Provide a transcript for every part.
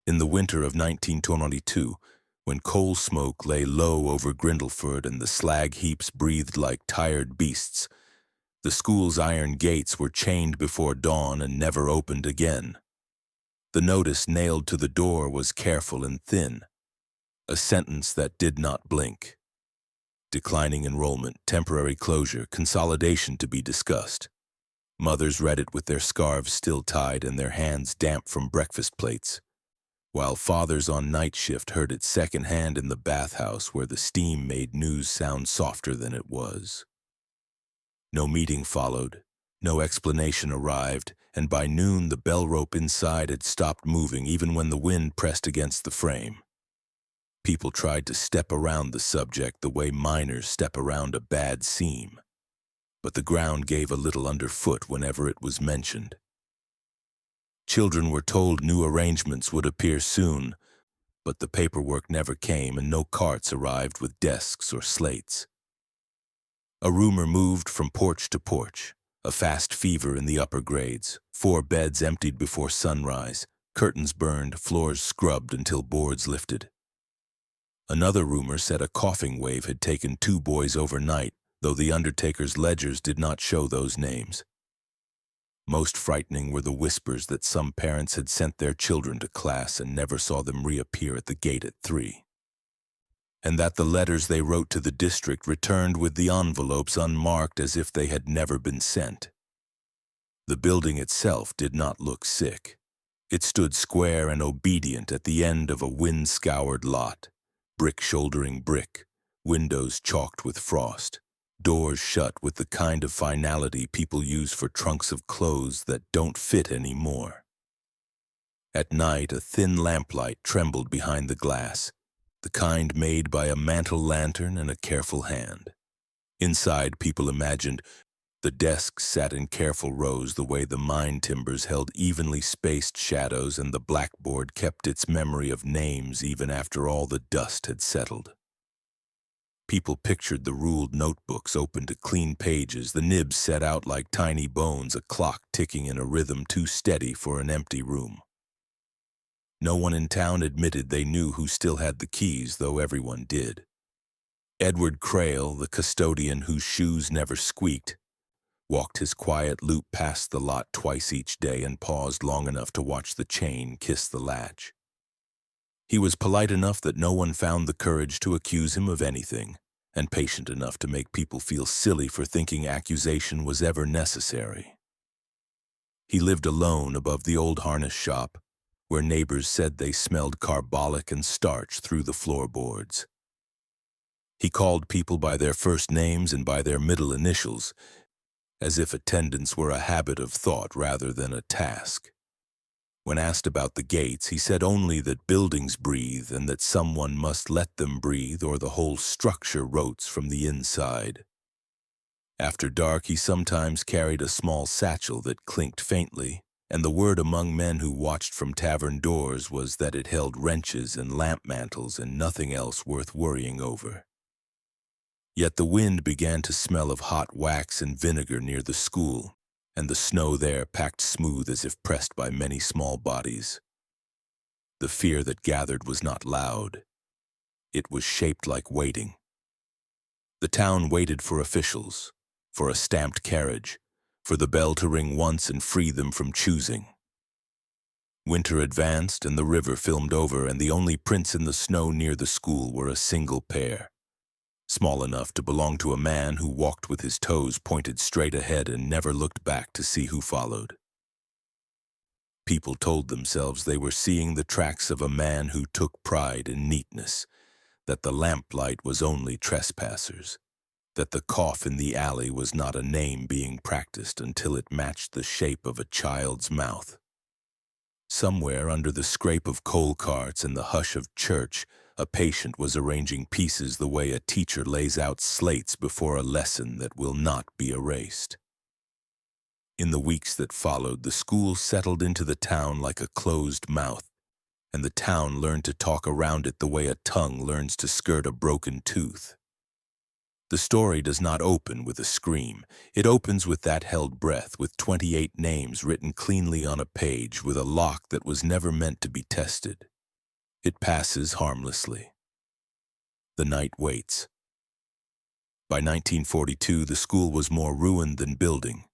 In the winter of 1922, when coal smoke lay low over Grindleford and the slag heaps breathed like tired beasts, the school's iron gates were chained before dawn and never opened again. The notice nailed to the door was careful and thin, a sentence that did not blink. Declining enrollment, temporary closure, consolidation to be discussed. Mothers read it with their scarves still tied and their hands damp from breakfast plates, while fathers on night shift heard it secondhand in the bathhouse where the steam made news sound softer than it was. No meeting followed, no explanation arrived, and by noon the bell rope inside had stopped moving even when the wind pressed against the frame. People tried to step around the subject the way miners step around a bad seam, but the ground gave a little underfoot whenever it was mentioned. Children were told new arrangements would appear soon, but the paperwork never came and no carts arrived with desks or slates. A rumor moved from porch to porch, a fast fever in the upper grades, 4 beds emptied before sunrise, curtains burned, floors scrubbed until boards lifted. Another rumor said a coughing wave had taken 2 boys overnight, though the undertaker's ledgers did not show those names. Most frightening were the whispers that some parents had sent their children to class and never saw them reappear at the gate at 3. And that the letters they wrote to the district returned with the envelopes unmarked as if they had never been sent. The building itself did not look sick. It stood square and obedient at the end of a wind-scoured lot, brick shouldering brick, windows chalked with frost, doors shut with the kind of finality people use for trunks of clothes that don't fit anymore. At night, a thin lamplight trembled behind the glass, the kind made by a mantel lantern and a careful hand. Inside, people imagined the desks sat in careful rows the way the mine timbers held evenly spaced shadows and the blackboard kept its memory of names even after all the dust had settled. People pictured the ruled notebooks open to clean pages, the nibs set out like tiny bones, a clock ticking in a rhythm too steady for an empty room. No one in town admitted they knew who still had the keys, though everyone did. Edward Crail, the custodian whose shoes never squeaked, walked his quiet loop past the lot twice each day and paused long enough to watch the chain kiss the latch. He was polite enough that no one found the courage to accuse him of anything, and patient enough to make people feel silly for thinking accusation was ever necessary. He lived alone above the old harness shop, where neighbors said they smelled carbolic and starch through the floorboards. He called people by their first names and by their middle initials, as if attendance were a habit of thought rather than a task. When asked about the gates, he said only that buildings breathe and that someone must let them breathe or the whole structure rots from the inside. After dark, he sometimes carried a small satchel that clinked faintly, and the word among men who watched from tavern doors was that it held wrenches and lamp mantles and nothing else worth worrying over. Yet the wind began to smell of hot wax and vinegar near the school, and the snow there packed smooth as if pressed by many small bodies. The fear that gathered was not loud. It was shaped like waiting. The town waited for officials, for a stamped carriage, for the bell to ring once and free them from choosing. Winter advanced and the river filmed over, and the only prints in the snow near the school were a single pair, small enough to belong to a man who walked with his toes pointed straight ahead and never looked back to see who followed. People told themselves they were seeing the tracks of a man who took pride in neatness, that the lamplight was only trespassers, that the cough in the alley was not a name being practiced until it matched the shape of a child's mouth. Somewhere under the scrape of coal carts and the hush of church, a patient was arranging pieces the way a teacher lays out slates before a lesson that will not be erased. In the weeks that followed, the school settled into the town like a closed mouth, and the town learned to talk around it the way a tongue learns to skirt a broken tooth. The story does not open with a scream. It opens with that held breath, with 28 names written cleanly on a page, with a lock that was never meant to be tested. It passes harmlessly. The night waits. By 1942, the school was more ruined than building,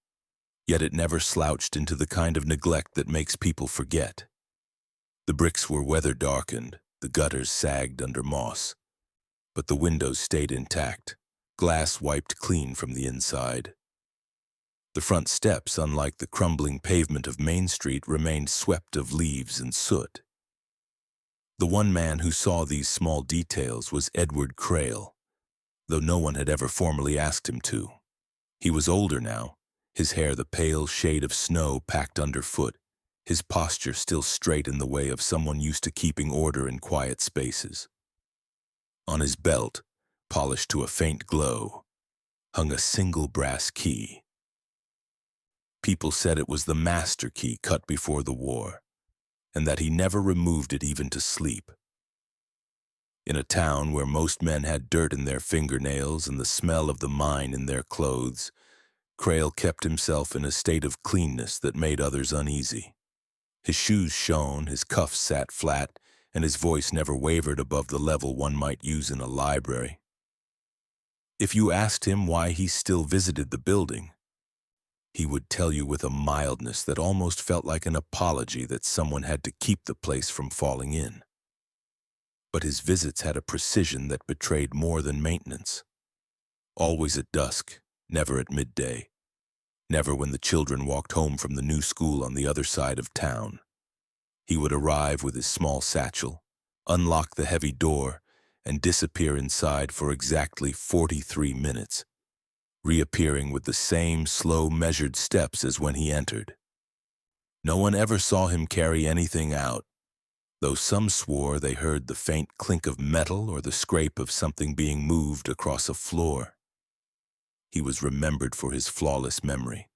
yet it never slouched into the kind of neglect that makes people forget. The bricks were weather-darkened, the gutters sagged under moss, but the windows stayed intact, glass wiped clean from the inside. The front steps, unlike the crumbling pavement of Main Street, remained swept of leaves and soot. The one man who saw these small details was Edward Crail, though no one had ever formally asked him to. He was older now, his hair the pale shade of snow packed underfoot, his posture still straight in the way of someone used to keeping order in quiet spaces. On his belt, polished to a faint glow, hung a single brass key. People said it was the master key cut before the war, and that he never removed it even to sleep. In a town where most men had dirt in their fingernails and the smell of the mine in their clothes, Crail kept himself in a state of cleanness that made others uneasy. His shoes shone, his cuffs sat flat, and his voice never wavered above the level one might use in a library. If you asked him why he still visited the building, he would tell you with a mildness that almost felt like an apology that someone had to keep the place from falling in. But his visits had a precision that betrayed more than maintenance. Always at dusk, never at midday, never when the children walked home from the new school on the other side of town. He would arrive with his small satchel, unlock the heavy door, and disappear inside for exactly 43 minutes, reappearing with the same slow, measured steps as when he entered. No one ever saw him carry anything out, though some swore they heard the faint clink of metal or the scrape of something being moved across a floor. He was remembered for his flawless memory,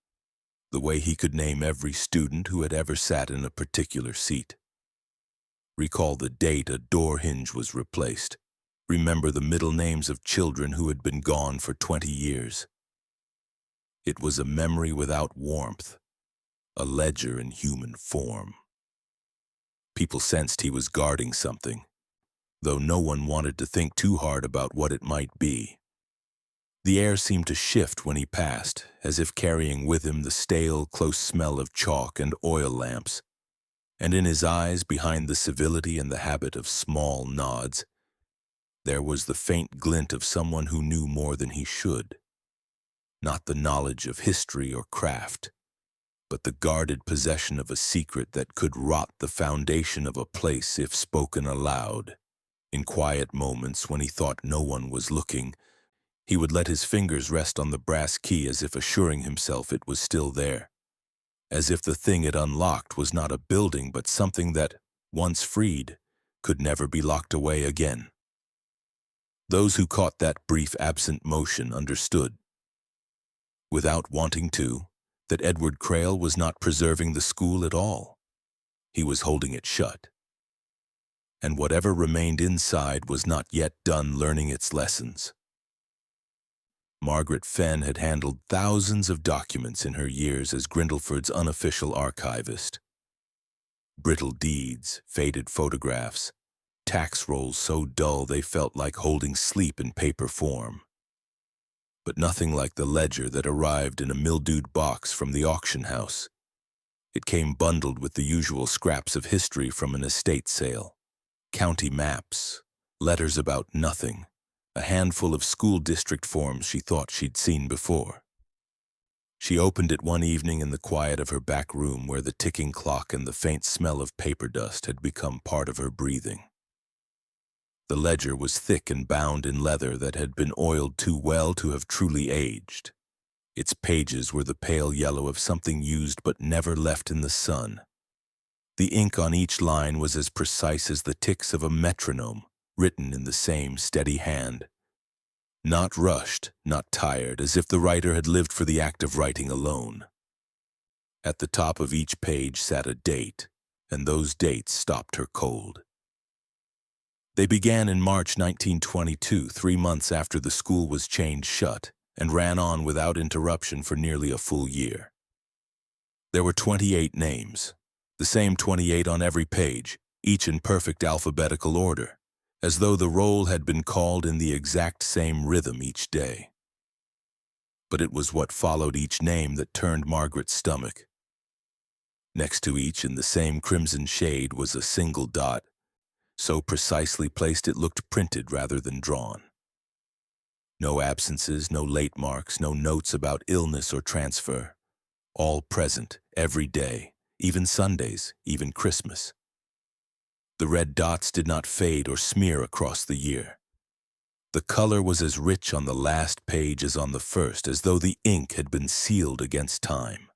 the way he could name every student who had ever sat in a particular seat. Recall the date a door hinge was replaced. Remember the middle names of children who had been gone for 20 years. It was a memory without warmth, a ledger in human form. People sensed he was guarding something, though no one wanted to think too hard about what it might be. The air seemed to shift when he passed, as if carrying with him the stale, close smell of chalk and oil lamps, and in his eyes, behind the civility and the habit of small nods, there was the faint glint of someone who knew more than he should. Not the knowledge of history or craft, but the guarded possession of a secret that could rot the foundation of a place if spoken aloud. In quiet moments when he thought no one was looking, he would let his fingers rest on the brass key as if assuring himself it was still there, as if the thing it unlocked was not a building but something that, once freed, could never be locked away again. Those who caught that brief absent motion understood, without wanting to, that Edward Crail was not preserving the school at all. He was holding it shut. And whatever remained inside was not yet done learning its lessons. Margaret Fenn had handled thousands of documents in her years as Grindleford's unofficial archivist. Brittle deeds, faded photographs, tax rolls so dull they felt like holding sleep in paper form. But nothing like the ledger that arrived in a mildewed box from the auction house. It came bundled with the usual scraps of history from an estate sale, county maps, letters about nothing, a handful of school district forms she thought she'd seen before. She opened it one evening in the quiet of her back room where the ticking clock and the faint smell of paper dust had become part of her breathing. The ledger was thick and bound in leather that had been oiled too well to have truly aged. Its pages were the pale yellow of something used but never left in the sun. The ink on each line was as precise as the ticks of a metronome, written in the same steady hand. Not rushed, not tired, as if the writer had lived for the act of writing alone. At the top of each page sat a date, and those dates stopped her cold. They began in March 1922, 3 months after the school was chained shut, and ran on without interruption for nearly a full year. There were 28 names, the same 28 on every page, each in perfect alphabetical order, as though the roll had been called in the exact same rhythm each day. But it was what followed each name that turned Margaret's stomach. Next to each, in the same crimson shade, was a single dot, so precisely placed it looked printed rather than drawn. No absences, no late marks, no notes about illness or transfer. All present, every day, even Sundays, even Christmas. The red dots did not fade or smear across the year. The color was as rich on the last page as on the first, as though the ink had been sealed against time.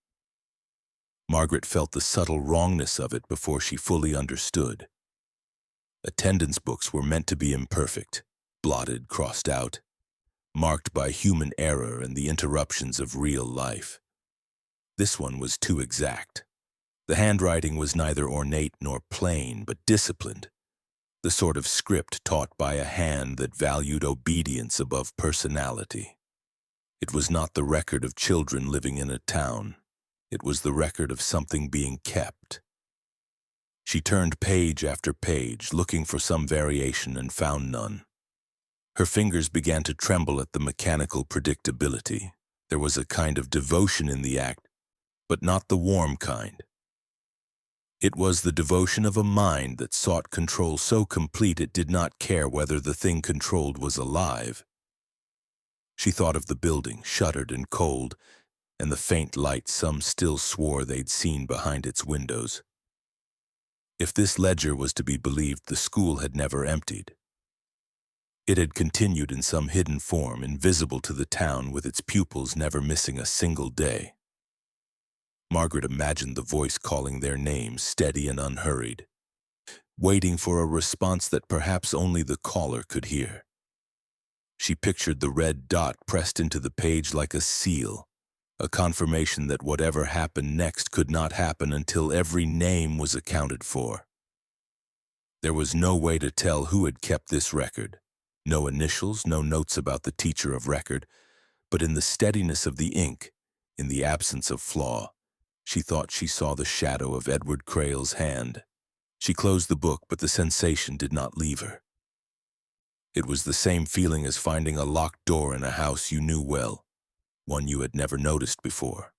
Margaret felt the subtle wrongness of it before she fully understood. Attendance books were meant to be imperfect, blotted, crossed out, marked by human error and the interruptions of real life. This one was too exact. The handwriting was neither ornate nor plain, but disciplined, the sort of script taught by a hand that valued obedience above personality. It was not the record of children living in a town. It was the record of something being kept. She turned page after page, looking for some variation, and found none. Her fingers began to tremble at the mechanical predictability. There was a kind of devotion in the act, but not the warm kind. It was the devotion of a mind that sought control so complete it did not care whether the thing controlled was alive. She thought of the building, shuttered and cold, and the faint light some still swore they'd seen behind its windows. If this ledger was to be believed, the school had never emptied. It had continued in some hidden form, invisible to the town, with its pupils never missing a single day. Margaret imagined the voice calling their names, steady and unhurried, waiting for a response that perhaps only the caller could hear. She pictured the red dot pressed into the page like a seal, a confirmation that whatever happened next could not happen until every name was accounted for. There was no way to tell who had kept this record. No initials, no notes about the teacher of record, but in the steadiness of the ink, in the absence of flaw, she thought she saw the shadow of Edward Crail's hand. She closed the book, but the sensation did not leave her. It was the same feeling as finding a locked door in a house you knew well, one you had never noticed before,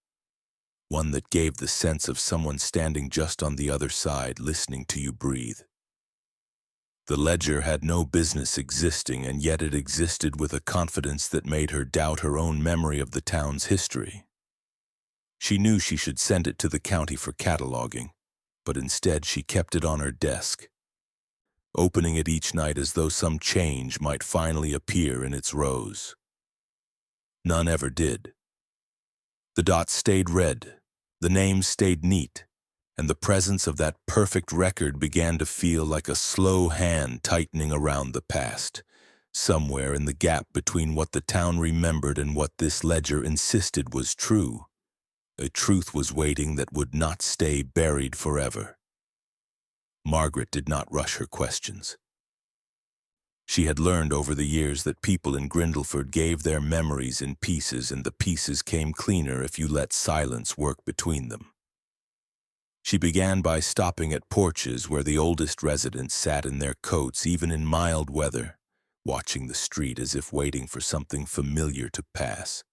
one that gave the sense of someone standing just on the other side, listening to you breathe. The ledger had no business existing, and yet it existed with a confidence that made her doubt her own memory of the town's history. She knew she should send it to the county for cataloging, but instead she kept it on her desk, opening it each night as though some change might finally appear in its rows. None ever did. The dots stayed red, the names stayed neat, and the presence of that perfect record began to feel like a slow hand tightening around the past, somewhere in the gap between what the town remembered and what this ledger insisted was true. A truth was waiting that would not stay buried forever. Margaret did not rush her questions. She had learned over the years that people in Grindleford gave their memories in pieces, and the pieces came cleaner if you let silence work between them. She began by stopping at porches where the oldest residents sat in their coats, even in mild weather, watching the street as if waiting for something familiar to pass.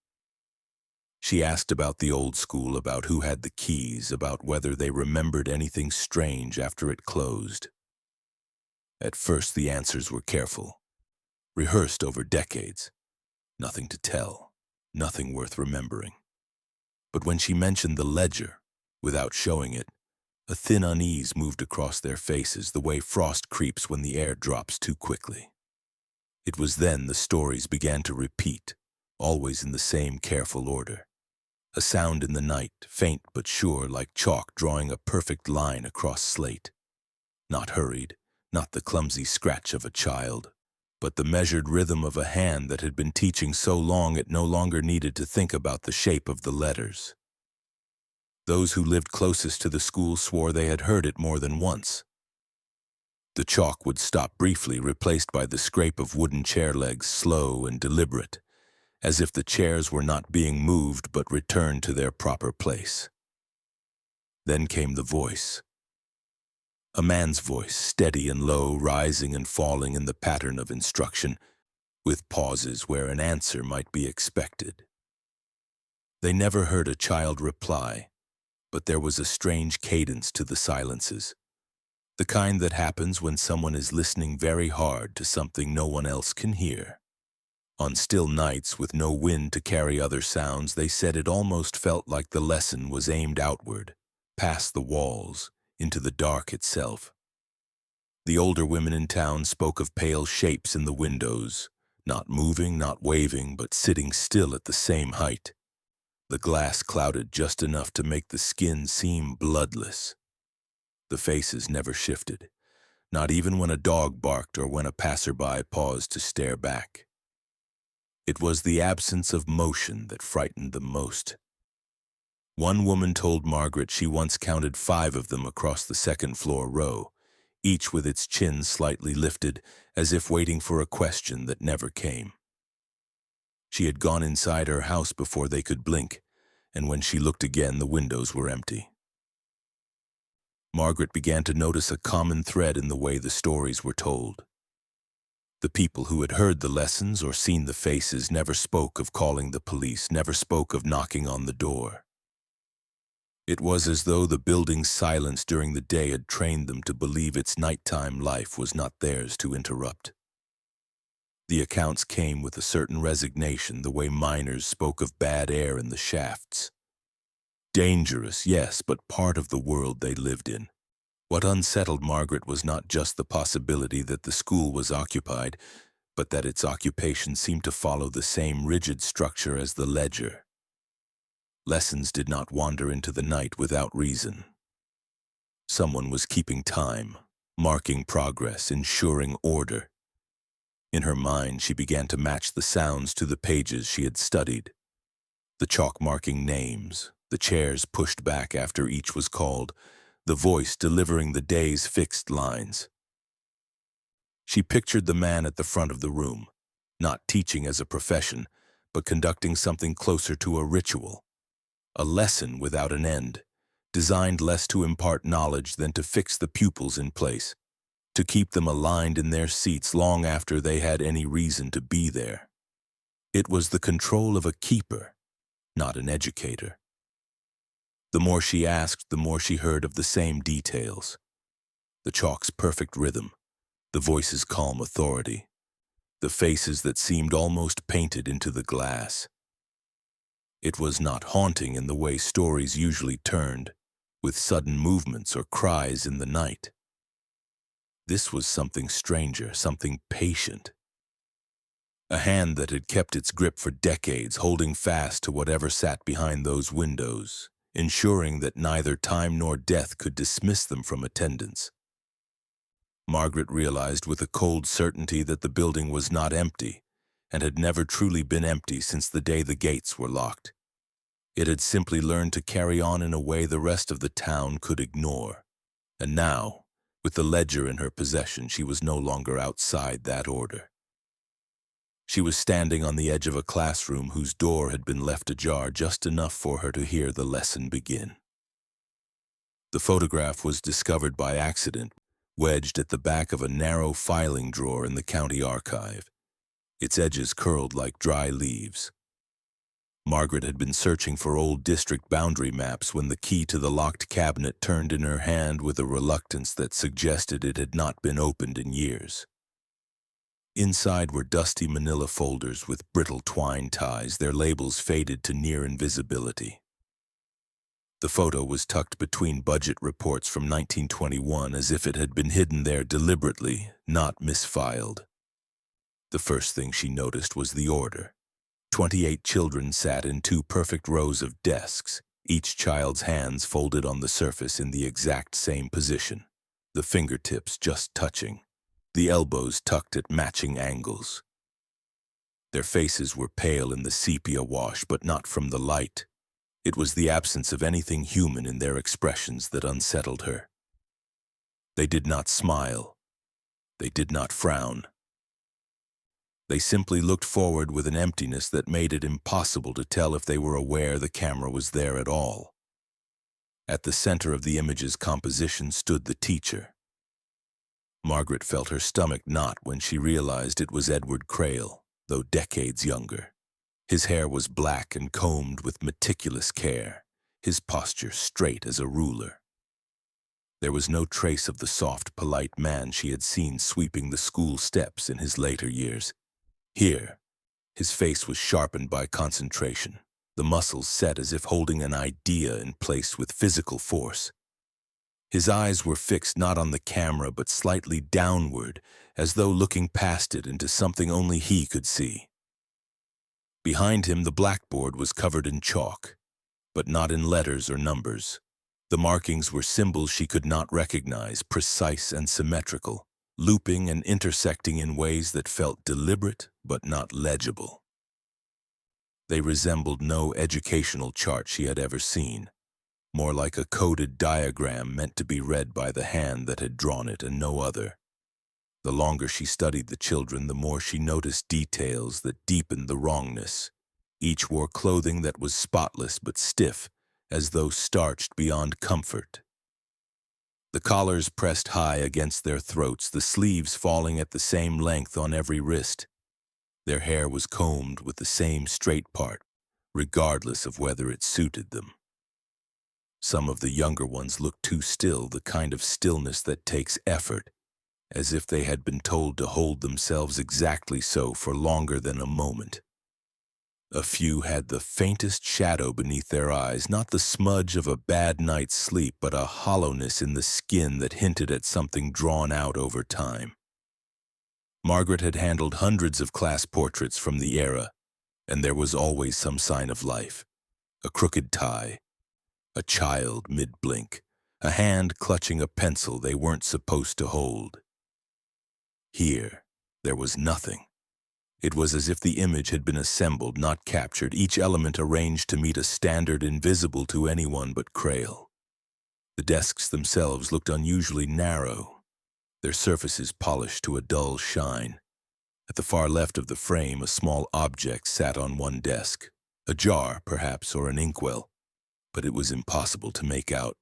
She asked about the old school, about who had the keys, about whether they remembered anything strange after it closed. At first the answers were careful, rehearsed over decades. Nothing to tell, nothing worth remembering. But when she mentioned the ledger, without showing it, a thin unease moved across their faces, the way frost creeps when the air drops too quickly. It was then the stories began to repeat, always in the same careful order. A sound in the night, faint but sure, like chalk drawing a perfect line across slate. Not hurried, not the clumsy scratch of a child, but the measured rhythm of a hand that had been teaching so long it no longer needed to think about the shape of the letters. Those who lived closest to the school swore they had heard it more than once. The chalk would stop briefly, replaced by the scrape of wooden chair legs, slow and deliberate, as if the chairs were not being moved but returned to their proper place. Then came the voice. A man's voice, steady and low, rising and falling in the pattern of instruction, with pauses where an answer might be expected. They never heard a child reply, but there was a strange cadence to the silences, the kind that happens when someone is listening very hard to something no one else can hear. On still nights with no wind to carry other sounds, they said it almost felt like the lesson was aimed outward, past the walls, into the dark itself. The older women in town spoke of pale shapes in the windows, not moving, not waving, but sitting still at the same height. The glass clouded just enough to make the skin seem bloodless. The faces never shifted, not even when a dog barked or when a passerby paused to stare back. It was the absence of motion that frightened them most. One woman told Margaret she once counted 5 of them across the second-floor row, each with its chin slightly lifted, as if waiting for a question that never came. She had gone inside her house before they could blink, and when she looked again, the windows were empty. Margaret began to notice a common thread in the way the stories were told. The people who had heard the lessons or seen the faces never spoke of calling the police, never spoke of knocking on the door. It was as though the building's silence during the day had trained them to believe its nighttime life was not theirs to interrupt. The accounts came with a certain resignation, the way miners spoke of bad air in the shafts. Dangerous, yes, but part of the world they lived in. What unsettled Margaret was not just the possibility that the school was occupied, but that its occupation seemed to follow the same rigid structure as the ledger. Lessons did not wander into the night without reason. Someone was keeping time, marking progress, ensuring order. In her mind, she began to match the sounds to the pages she had studied. The chalk marking names, the chairs pushed back after each was called, the voice delivering the day's fixed lines. She pictured the man at the front of the room, not teaching as a profession, but conducting something closer to a ritual, a lesson without an end, designed less to impart knowledge than to fix the pupils in place, to keep them aligned in their seats long after they had any reason to be there. It was the control of a keeper, not an educator. The more she asked, the more she heard of the same details. The chalk's perfect rhythm, the voice's calm authority, the faces that seemed almost painted into the glass. It was not haunting in the way stories usually turned, with sudden movements or cries in the night. This was something stranger, something patient. A hand that had kept its grip for decades, holding fast to whatever sat behind those windows, ensuring that neither time nor death could dismiss them from attendance. Margaret realized with a cold certainty that the building was not empty, and had never truly been empty since the day the gates were locked. It had simply learned to carry on in a way the rest of the town could ignore. And now, with the ledger in her possession, she was no longer outside that order. She was standing on the edge of a classroom whose door had been left ajar just enough for her to hear the lesson begin. The photograph was discovered by accident, wedged at the back of a narrow filing drawer in the county archive, its edges curled like dry leaves. Margaret had been searching for old district boundary maps when the key to the locked cabinet turned in her hand with a reluctance that suggested it had not been opened in years. Inside were dusty manila folders with brittle twine ties, their labels faded to near invisibility. The photo was tucked between budget reports from 1921 as if it had been hidden there deliberately, not misfiled. The first thing she noticed was the order. 28 children sat in 2 perfect rows of desks, each child's hands folded on the surface in the exact same position, the fingertips just touching, the elbows tucked at matching angles. Their faces were pale in the sepia wash, but not from the light. It was the absence of anything human in their expressions that unsettled her. They did not smile. They did not frown. They simply looked forward with an emptiness that made it impossible to tell if they were aware the camera was there at all. At the center of the image's composition stood the teacher, Margaret felt her stomach knot when she realized it was Edward Crail, though decades younger. His hair was black and combed with meticulous care, his posture straight as a ruler. There was no trace of the soft, polite man she had seen sweeping the school steps in his later years. Here, his face was sharpened by concentration, the muscles set as if holding an idea in place with physical force. His eyes were fixed not on the camera but slightly downward, as though looking past it into something only he could see. Behind him, the blackboard was covered in chalk, but not in letters or numbers. The markings were symbols she could not recognize, precise and symmetrical, looping and intersecting in ways that felt deliberate but not legible. They resembled no educational chart she had ever seen, more like a coded diagram meant to be read by the hand that had drawn it and no other. The longer she studied the children, the more she noticed details that deepened the wrongness. Each wore clothing that was spotless but stiff, as though starched beyond comfort. The collars pressed high against their throats, the sleeves falling at the same length on every wrist. Their hair was combed with the same straight part, regardless of whether it suited them. Some of the younger ones looked too still, the kind of stillness that takes effort, as if they had been told to hold themselves exactly so for longer than a moment. A few had the faintest shadow beneath their eyes, not the smudge of a bad night's sleep, but a hollowness in the skin that hinted at something drawn out over time. Margaret had handled hundreds of class portraits from the era, and there was always some sign of life. A crooked tie, a child mid-blink, a hand clutching a pencil they weren't supposed to hold. Here, there was nothing. It was as if the image had been assembled, not captured, each element arranged to meet a standard invisible to anyone but Crail. The desks themselves looked unusually narrow, their surfaces polished to a dull shine. At the far left of the frame, a small object sat on one desk, a jar, perhaps, or an inkwell, but it was impossible to make out.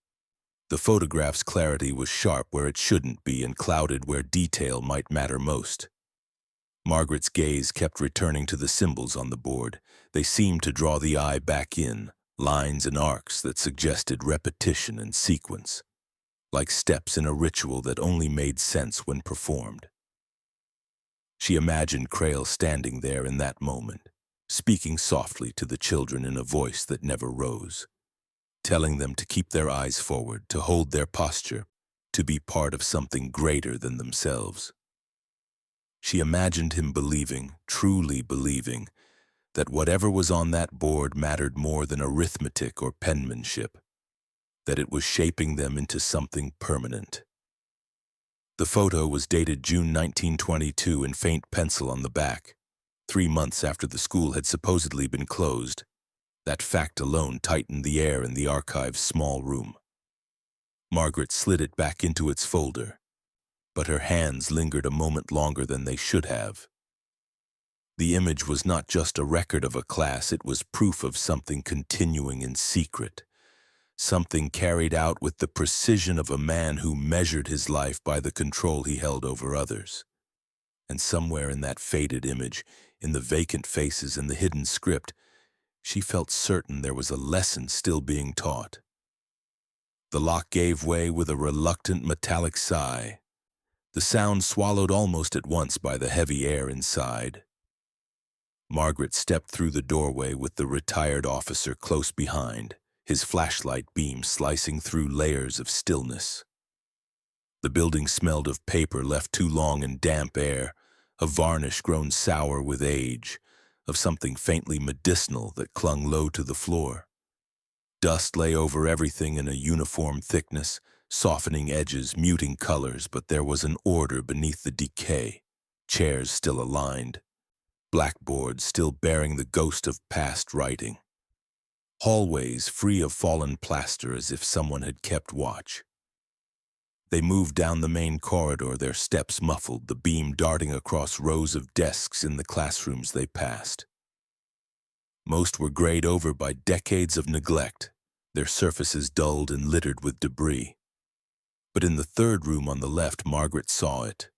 The photograph's clarity was sharp where it shouldn't be and clouded where detail might matter most. Margaret's gaze kept returning to the symbols on the board. They seemed to draw the eye back in, lines and arcs that suggested repetition and sequence, like steps in a ritual that only made sense when performed. She imagined Crail standing there in that moment, speaking softly to the children in a voice that never rose, telling them to keep their eyes forward, to hold their posture, to be part of something greater than themselves. She imagined him believing, truly believing, that whatever was on that board mattered more than arithmetic or penmanship, that it was shaping them into something permanent. The photo was dated June 1922 in faint pencil on the back, 3 months after the school had supposedly been closed. That fact alone tightened the air in the archive's small room. Margaret slid it back into its folder, but her hands lingered a moment longer than they should have. The image was not just a record of a class, it was proof of something continuing in secret, something carried out with the precision of a man who measured his life by the control he held over others. And somewhere in that faded image, in the vacant faces and the hidden script, she felt certain there was a lesson still being taught. The lock gave way with a reluctant metallic sigh, the sound swallowed almost at once by the heavy air inside. Margaret stepped through the doorway with the retired officer close behind, his flashlight beam slicing through layers of stillness. The building smelled of paper left too long in damp air, of varnish grown sour with age, of something faintly medicinal that clung low to the floor. Dust lay over everything in a uniform thickness, softening edges, muting colors, but there was an order beneath the decay, chairs still aligned, blackboards still bearing the ghost of past writing, hallways free of fallen plaster as if someone had kept watch. They moved down the main corridor, their steps muffled, the beam darting across rows of desks in the classrooms they passed. Most were grayed over by decades of neglect, their surfaces dulled and littered with debris. But in the third room on the left, Margaret saw it.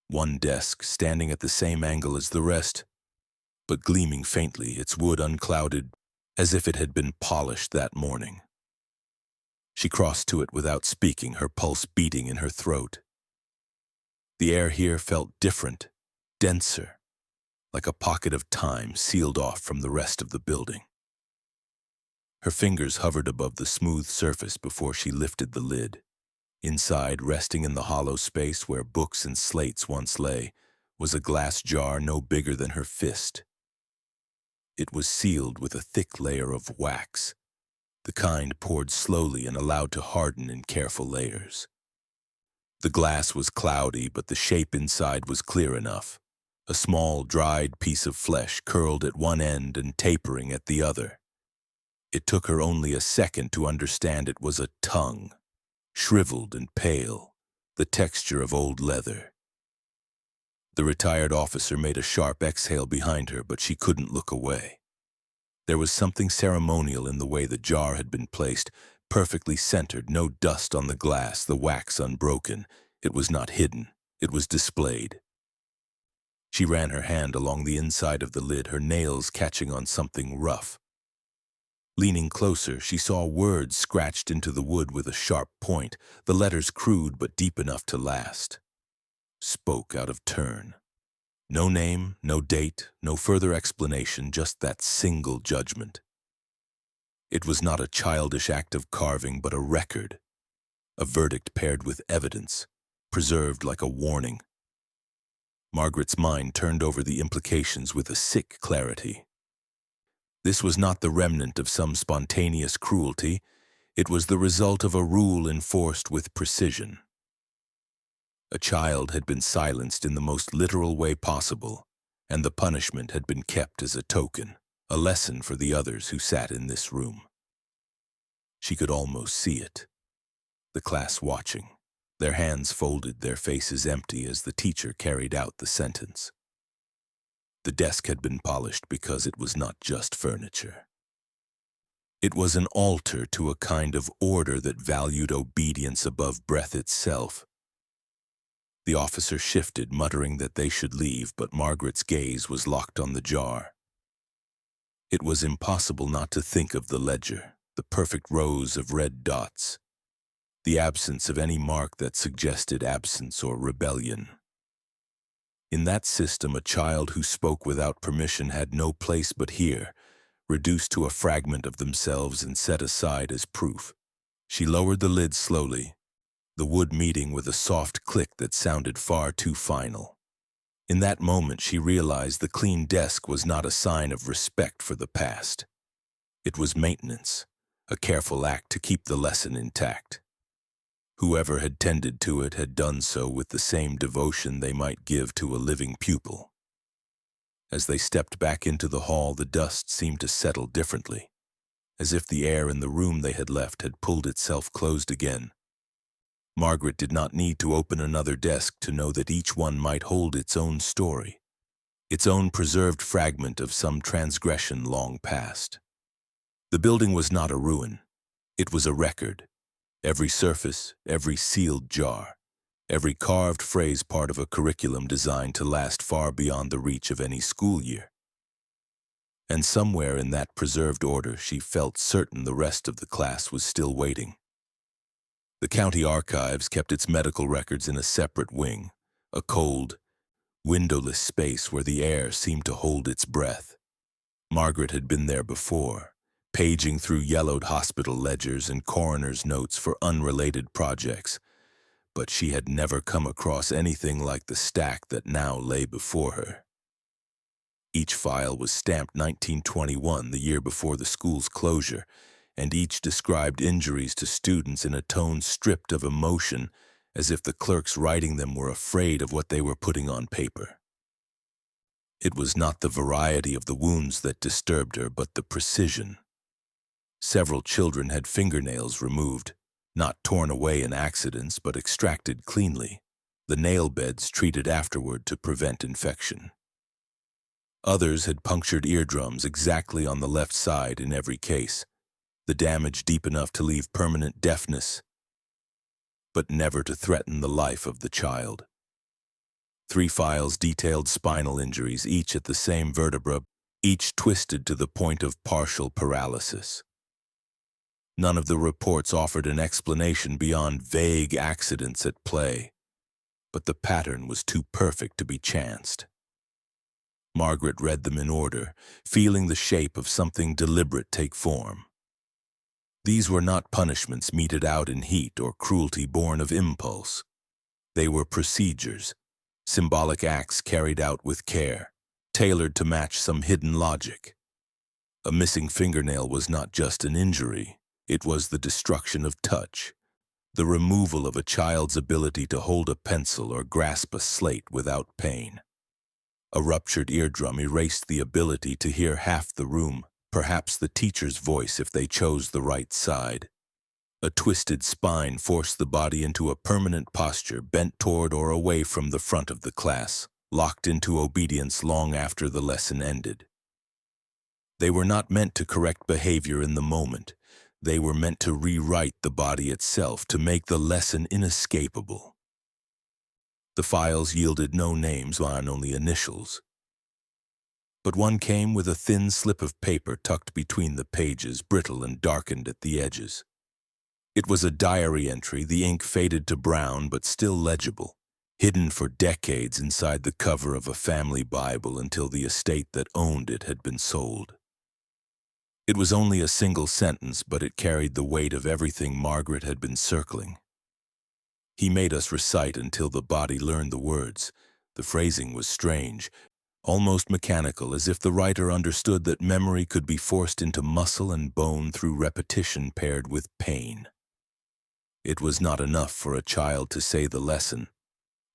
One desk, standing at the same angle as the rest, but gleaming faintly, its wood unclouded, as if it had been polished that morning. She crossed to it without speaking, her pulse beating in her throat. The air here felt different, denser, like a pocket of time sealed off from the rest of the building. Her fingers hovered above the smooth surface before she lifted the lid. Inside, resting in the hollow space where books and slates once lay, was a glass jar no bigger than her fist. It was sealed with a thick layer of wax, the kind poured slowly and allowed to harden in careful layers. The glass was cloudy, but the shape inside was clear enough. A small, dried piece of flesh curled at one end and tapering at the other. It took her only a second to understand it was a tongue, shriveled and pale, the texture of old leather. The retired officer made a sharp exhale behind her, but she couldn't look away. There was something ceremonial in the way the jar had been placed, perfectly centered, no dust on the glass, the wax unbroken. It was not hidden, it was displayed. She ran her hand along the inside of the lid, her nails catching on something rough. Leaning closer, she saw words scratched into the wood with a sharp point, the letters crude but deep enough to last. Spoke out of turn. No name, no date, no further explanation, just that single judgment. It was not a childish act of carving, but a record. A verdict paired with evidence, preserved like a warning. Margaret's mind turned over the implications with a sick clarity. This was not the remnant of some spontaneous cruelty. It was the result of a rule enforced with precision. A child had been silenced in the most literal way possible, and the punishment had been kept as a token, a lesson for the others who sat in this room. She could almost see it. The class watching, their hands folded, their faces empty as the teacher carried out the sentence. The desk had been polished because it was not just furniture. It was an altar to a kind of order that valued obedience above breath itself. The officer shifted, muttering that they should leave, but Margaret's gaze was locked on the jar. It was impossible not to think of the ledger, the perfect rows of red dots, the absence of any mark that suggested absence or rebellion. In that system, a child who spoke without permission had no place but here, reduced to a fragment of themselves and set aside as proof. She lowered the lid slowly, the wood meeting with a soft click that sounded far too final. In that moment, she realized the clean desk was not a sign of respect for the past. It was maintenance, a careful act to keep the lesson intact. Whoever had tended to it had done so with the same devotion they might give to a living pupil. As they stepped back into the hall, the dust seemed to settle differently, as if the air in the room they had left had pulled itself closed again. Margaret did not need to open another desk to know that each one might hold its own story, its own preserved fragment of some transgression long past. The building was not a ruin. It was a record. Every surface, every sealed jar, every carved phrase part of a curriculum designed to last far beyond the reach of any school year. And somewhere in that preserved order, she felt certain the rest of the class was still waiting. The county archives kept its medical records in a separate wing, a cold, windowless space where the air seemed to hold its breath. Margaret had been there before, paging through yellowed hospital ledgers and coroner's notes for unrelated projects, but she had never come across anything like the stack that now lay before her. Each file was stamped 1921, the year before the school's closure, and each described injuries to students in a tone stripped of emotion, as if the clerks writing them were afraid of what they were putting on paper. It was not the variety of the wounds that disturbed her, but the precision. Several children had fingernails removed, not torn away in accidents, but extracted cleanly, the nail beds treated afterward to prevent infection. Others had punctured eardrums exactly on the left side in every case, the damage deep enough to leave permanent deafness. but never to threaten the life of the child. 3 files detailed spinal injuries, each at the same vertebra, each twisted to the point of partial paralysis. None of the reports offered an explanation beyond vague accidents at play, but the pattern was too perfect to be chanced. Margaret read them in order, feeling the shape of something deliberate take form. These were not punishments meted out in heat or cruelty born of impulse. They were procedures, symbolic acts carried out with care, tailored to match some hidden logic. A missing fingernail was not just an injury, it was the destruction of touch, the removal of a child's ability to hold a pencil or grasp a slate without pain. A ruptured eardrum erased the ability to hear half the room, perhaps the teacher's voice if they chose the right side. A twisted spine forced the body into a permanent posture, bent toward or away from the front of the class, locked into obedience long after the lesson ended. They were not meant to correct behavior in the moment. They were meant to rewrite the body itself, to make the lesson inescapable. The files yielded no names, only initials. But one came with a thin slip of paper tucked between the pages, brittle and darkened at the edges. It was a diary entry, the ink faded to brown but still legible, hidden for decades inside the cover of a family Bible until the estate that owned it had been sold. It was only a single sentence, but it carried the weight of everything Margaret had been circling. He made us recite until the body learned the words. The phrasing was strange, almost mechanical, as if the writer understood that memory could be forced into muscle and bone through repetition paired with pain. It was not enough for a child to say the lesson.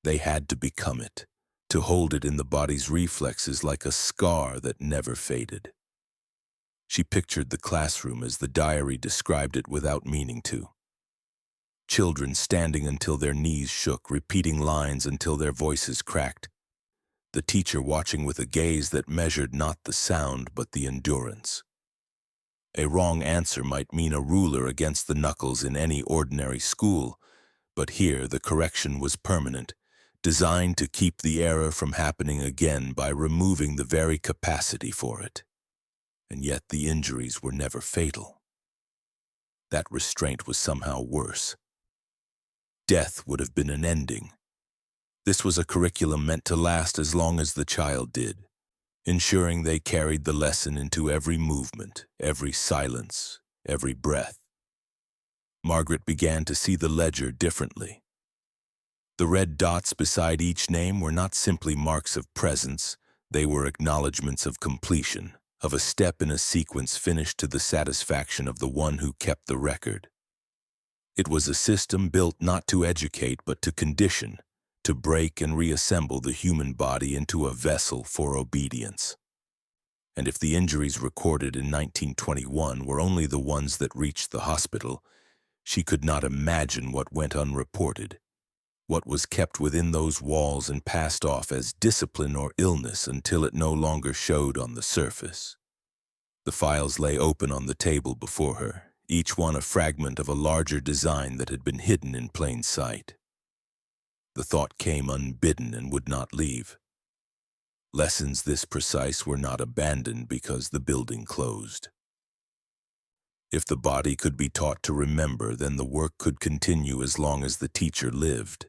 They had to become it, to hold it in the body's reflexes like a scar that never faded. She pictured the classroom as the diary described it without meaning to. Children standing until their knees shook, repeating lines until their voices cracked. The teacher watching with a gaze that measured not the sound but the endurance. A wrong answer might mean a ruler against the knuckles in any ordinary school, but here the correction was permanent, designed to keep the error from happening again by removing the very capacity for it. And yet the injuries were never fatal. That restraint was somehow worse. Death would have been an ending. This was a curriculum meant to last as long as the child did, ensuring they carried the lesson into every movement, every silence, every breath. Margaret began to see the ledger differently. The red dots beside each name were not simply marks of presence, they were acknowledgments of completion, of a step in a sequence finished to the satisfaction of the one who kept the record. It was a system built not to educate but to condition, to break and reassemble the human body into a vessel for obedience. And if the injuries recorded in 1921 were only the ones that reached the hospital, she could not imagine what went unreported, what was kept within those walls and passed off as discipline or illness until it no longer showed on the surface. The files lay open on the table before her, each one a fragment of a larger design that had been hidden in plain sight. The thought came unbidden and would not leave. Lessons this precise were not abandoned because the building closed. If the body could be taught to remember, then the work could continue as long as the teacher lived.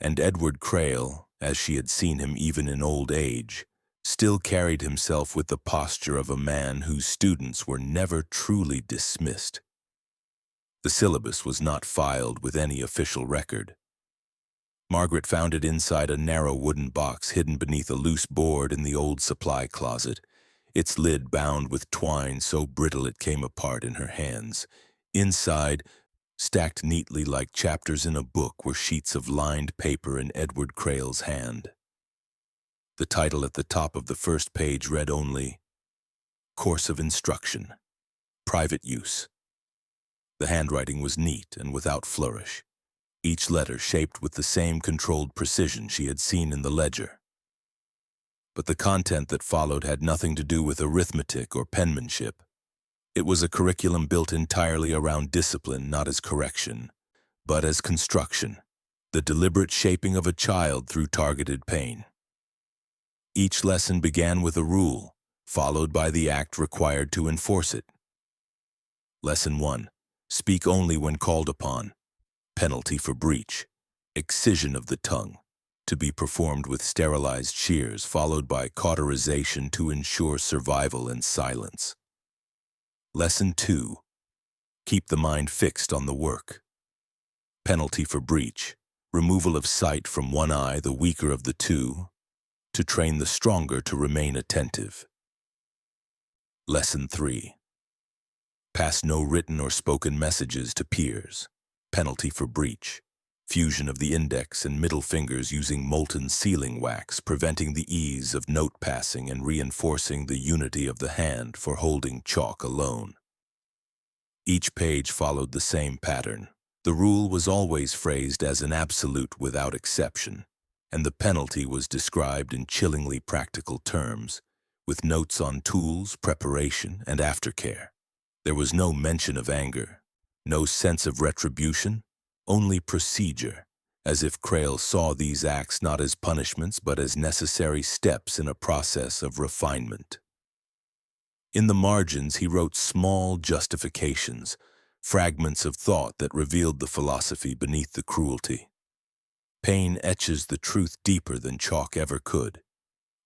And Edward Crail, as she had seen him even in old age, still carried himself with the posture of a man whose students were never truly dismissed. The syllabus was not filed with any official record. Margaret found it inside a narrow wooden box hidden beneath a loose board in the old supply closet, its lid bound with twine so brittle it came apart in her hands. Inside, stacked neatly like chapters in a book, were sheets of lined paper in Edward Crail's hand. The title at the top of the first page read only, Course of Instruction, Private Use. The handwriting was neat and without flourish, each letter shaped with the same controlled precision she had seen in the ledger. But the content that followed had nothing to do with arithmetic or penmanship. It was a curriculum built entirely around discipline, not as correction, but as construction, the deliberate shaping of a child through targeted pain. Each lesson began with a rule, followed by the act required to enforce it. Lesson 1. Speak only when called upon. Penalty for breach. Excision of the tongue, to be performed with sterilized shears, followed by cauterization to ensure survival and silence. Lesson 2. Keep the mind fixed on the work. Penalty for breach. Removal of sight from one eye, the weaker of the two, to train the stronger to remain attentive. Lesson 3. Pass no written or spoken messages to peers. Penalty for breach. Fusion of the index and middle fingers using molten sealing wax, preventing the ease of note passing and reinforcing the unity of the hand for holding chalk alone. Each page followed the same pattern. The rule was always phrased as an absolute without exception, and the penalty was described in chillingly practical terms, with notes on tools, preparation, and aftercare. There was no mention of anger, no sense of retribution, only procedure, as if Crail saw these acts not as punishments but as necessary steps in a process of refinement. In the margins he wrote small justifications, fragments of thought that revealed the philosophy beneath the cruelty. Pain etches the truth deeper than chalk ever could.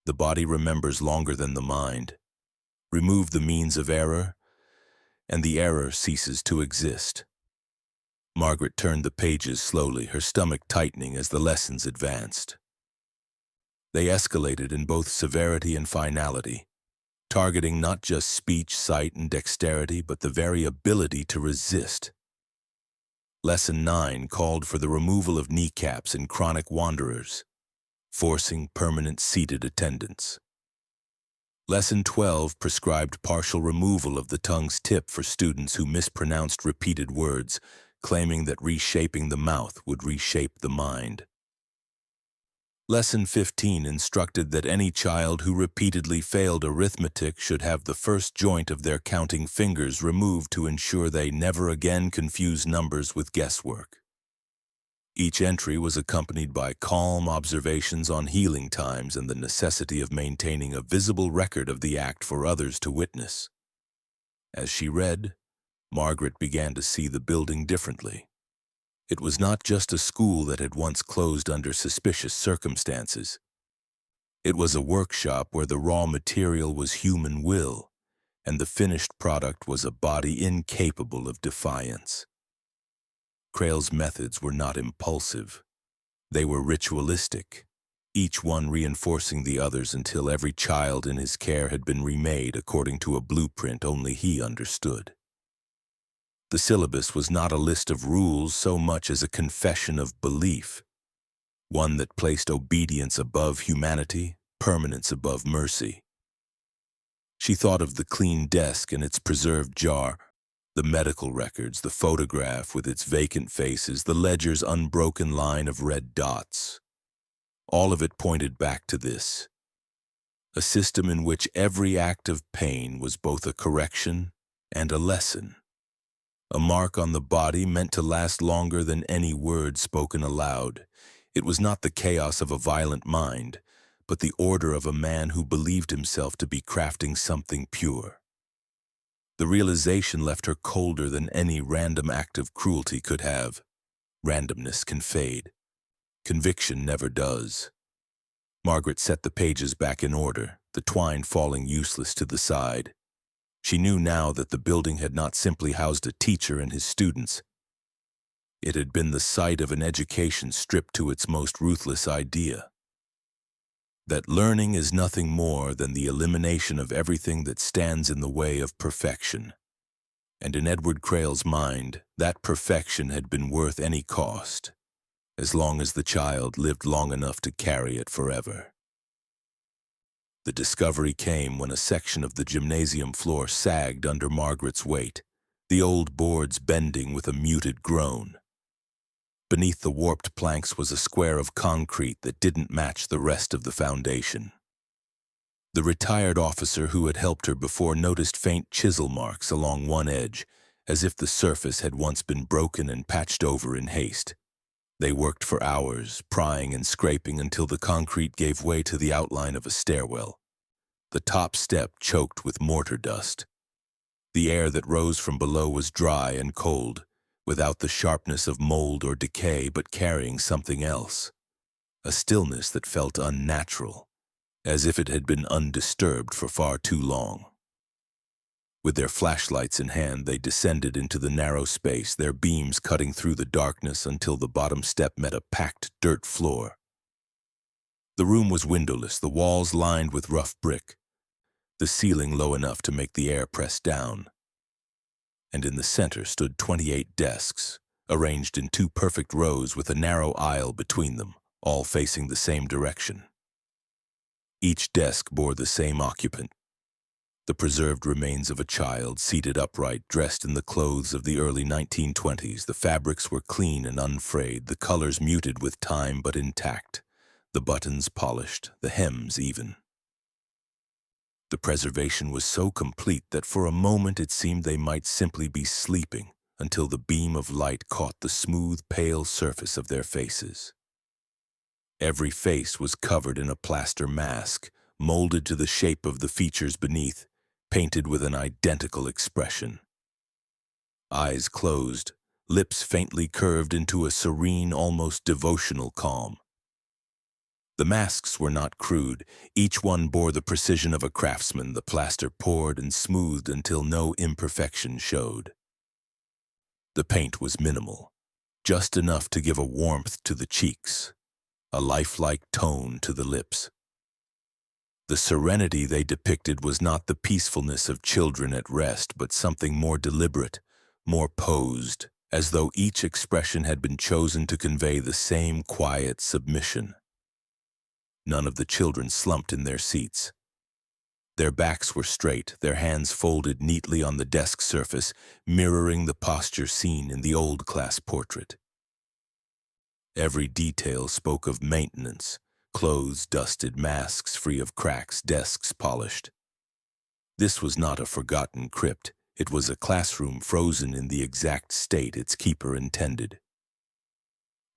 The body remembers longer than the mind. Remove the means of error, and the error ceases to exist. Margaret turned the pages slowly, her stomach tightening as the lessons advanced. They escalated in both severity and finality, targeting not just speech, sight, and dexterity, but the very ability to resist. Lesson 9 called for the removal of kneecaps in chronic wanderers, forcing permanent seated attendance. Lesson 12 prescribed partial removal of the tongue's tip for students who mispronounced repeated words, claiming that reshaping the mouth would reshape the mind. Lesson 15 instructed that any child who repeatedly failed arithmetic should have the first joint of their counting fingers removed to ensure they never again confuse numbers with guesswork. Each entry was accompanied by calm observations on healing times and the necessity of maintaining a visible record of the act for others to witness. As she read, Margaret began to see the building differently. It was not just a school that had once closed under suspicious circumstances. It was a workshop where the raw material was human will, and the finished product was a body incapable of defiance. Crail's methods were not impulsive. They were ritualistic, each one reinforcing the others until every child in his care had been remade according to a blueprint only he understood. The syllabus was not a list of rules so much as a confession of belief, one that placed obedience above humanity, permanence above mercy. She thought of the clean desk and its preserved jar, the medical records, the photograph with its vacant faces, the ledger's unbroken line of red dots. All of it pointed back to this, a system in which every act of pain was both a correction and a lesson. A mark on the body meant to last longer than any word spoken aloud. It was not the chaos of a violent mind, but the order of a man who believed himself to be crafting something pure. The realization left her colder than any random act of cruelty could have. Randomness can fade. Conviction never does. Margaret set the pages back in order, the twine falling useless to the side. She knew now that the building had not simply housed a teacher and his students. It had been the site of an education stripped to its most ruthless idea. That learning is nothing more than the elimination of everything that stands in the way of perfection. And in Edward Crail's mind, that perfection had been worth any cost, as long as the child lived long enough to carry it forever. The discovery came when a section of the gymnasium floor sagged under Margaret's weight, the old boards bending with a muted groan. Beneath the warped planks was a square of concrete that didn't match the rest of the foundation. The retired officer who had helped her before noticed faint chisel marks along one edge, as if the surface had once been broken and patched over in haste. They worked for hours, prying and scraping until the concrete gave way to the outline of a stairwell. The top step choked with mortar dust. The air that rose from below was dry and cold, without the sharpness of mold or decay, but carrying something else. A stillness that felt unnatural, as if it had been undisturbed for far too long. With their flashlights in hand, they descended into the narrow space, their beams cutting through the darkness until the bottom step met a packed dirt floor. The room was windowless, the walls lined with rough brick, the ceiling low enough to make the air press down. And in the center stood 28 desks, arranged in 2 perfect rows with a narrow aisle between them, all facing the same direction. Each desk bore the same occupant, the preserved remains of a child seated upright, dressed in the clothes of the early 1920s. The fabrics were clean and unfrayed, the colors muted with time but intact, the buttons polished, the hems even. The preservation was so complete that for a moment it seemed they might simply be sleeping until the beam of light caught the smooth, pale surface of their faces. Every face was covered in a plaster mask, molded to the shape of the features beneath, painted with an identical expression. Eyes closed, lips faintly curved into a serene, almost devotional calm. The masks were not crude. Each one bore the precision of a craftsman, the plaster poured and smoothed until no imperfection showed. The paint was minimal, just enough to give a warmth to the cheeks, a lifelike tone to the lips. The serenity they depicted was not the peacefulness of children at rest, but something more deliberate, more posed, as though each expression had been chosen to convey the same quiet submission. None of the children slumped in their seats. Their backs were straight, their hands folded neatly on the desk surface, mirroring the posture seen in the old class portrait. Every detail spoke of maintenance, clothes dusted, masks free of cracks, desks polished. This was not a forgotten crypt. It was a classroom frozen in the exact state its keeper intended.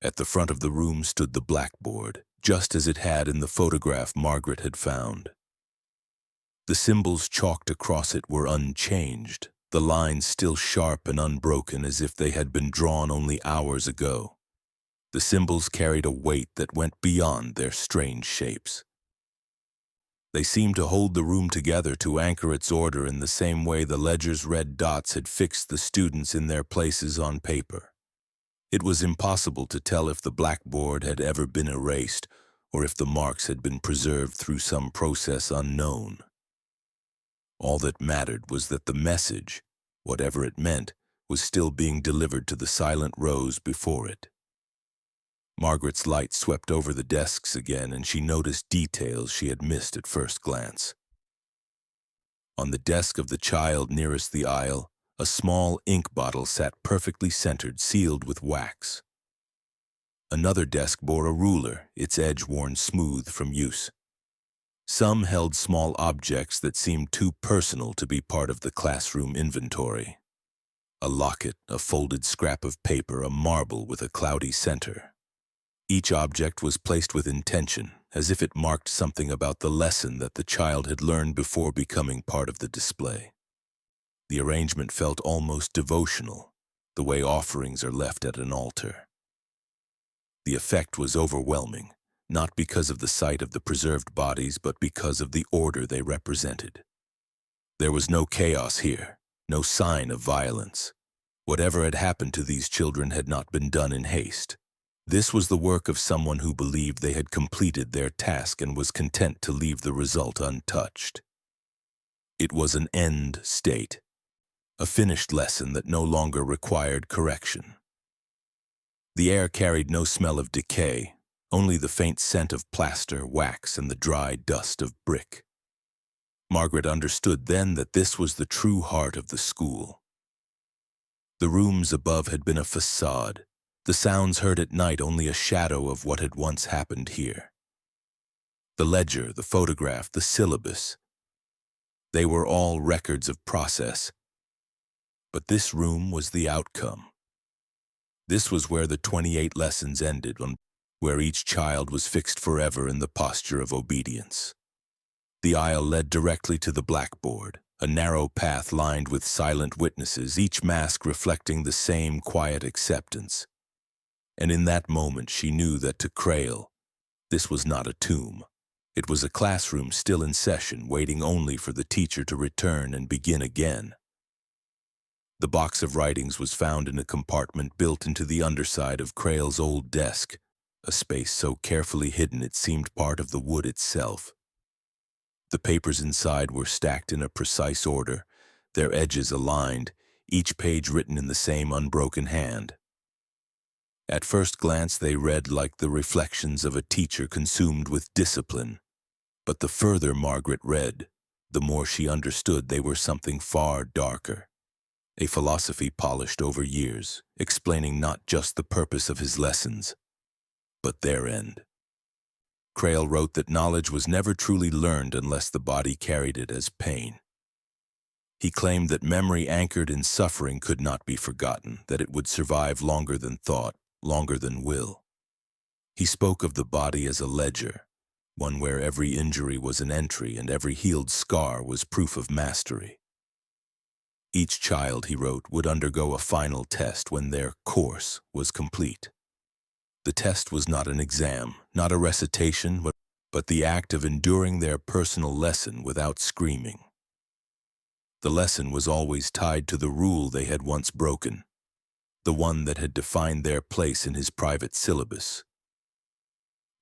At the front of the room stood the blackboard, just as it had in the photograph Margaret had found. The symbols chalked across it were unchanged, the lines still sharp and unbroken as if they had been drawn only hours ago. The symbols carried a weight that went beyond their strange shapes. They seemed to hold the room together, to anchor its order in the same way the ledger's red dots had fixed the students in their places on paper. It was impossible to tell if the blackboard had ever been erased or if the marks had been preserved through some process unknown. All that mattered was that the message, whatever it meant, was still being delivered to the silent rows before it. Margaret's light swept over the desks again, and she noticed details she had missed at first glance. On the desk of the child nearest the aisle, a small ink bottle sat perfectly centered, sealed with wax. Another desk bore a ruler, its edge worn smooth from use. Some held small objects that seemed too personal to be part of the classroom inventory. A locket, a folded scrap of paper, a marble with a cloudy center. Each object was placed with intention, as if it marked something about the lesson that the child had learned before becoming part of the display. The arrangement felt almost devotional, the way offerings are left at an altar. The effect was overwhelming, not because of the sight of the preserved bodies, but because of the order they represented. There was no chaos here, no sign of violence. Whatever had happened to these children had not been done in haste. This was the work of someone who believed they had completed their task and was content to leave the result untouched. It was an end state, a finished lesson that no longer required correction. The air carried no smell of decay, only the faint scent of plaster, wax, and the dry dust of brick. Margaret understood then that this was the true heart of the school. The rooms above had been a facade, the sounds heard at night only a shadow of what had once happened here. The ledger, the photograph, the syllabus, they were all records of process. But this room was the outcome. This was where the 28 lessons ended, where each child was fixed forever in the posture of obedience. The aisle led directly to the blackboard, a narrow path lined with silent witnesses, each mask reflecting the same quiet acceptance. And in that moment she knew that to Crail, this was not a tomb. It was a classroom still in session, waiting only for the teacher to return and begin again. The box of writings was found in a compartment built into the underside of Crail's old desk, a space so carefully hidden it seemed part of the wood itself. The papers inside were stacked in a precise order, their edges aligned, each page written in the same unbroken hand. At first glance they read like the reflections of a teacher consumed with discipline, but the further Margaret read, the more she understood they were something far darker. A philosophy polished over years, explaining not just the purpose of his lessons, but their end. Crail wrote that knowledge was never truly learned unless the body carried it as pain. He claimed that memory anchored in suffering could not be forgotten, that it would survive longer than thought, longer than will. He spoke of the body as a ledger, one where every injury was an entry and every healed scar was proof of mastery. Each child, he wrote, would undergo a final test when their course was complete. The test was not an exam, not a recitation, but the act of enduring their personal lesson without screaming. The lesson was always tied to the rule they had once broken, the one that had defined their place in his private syllabus.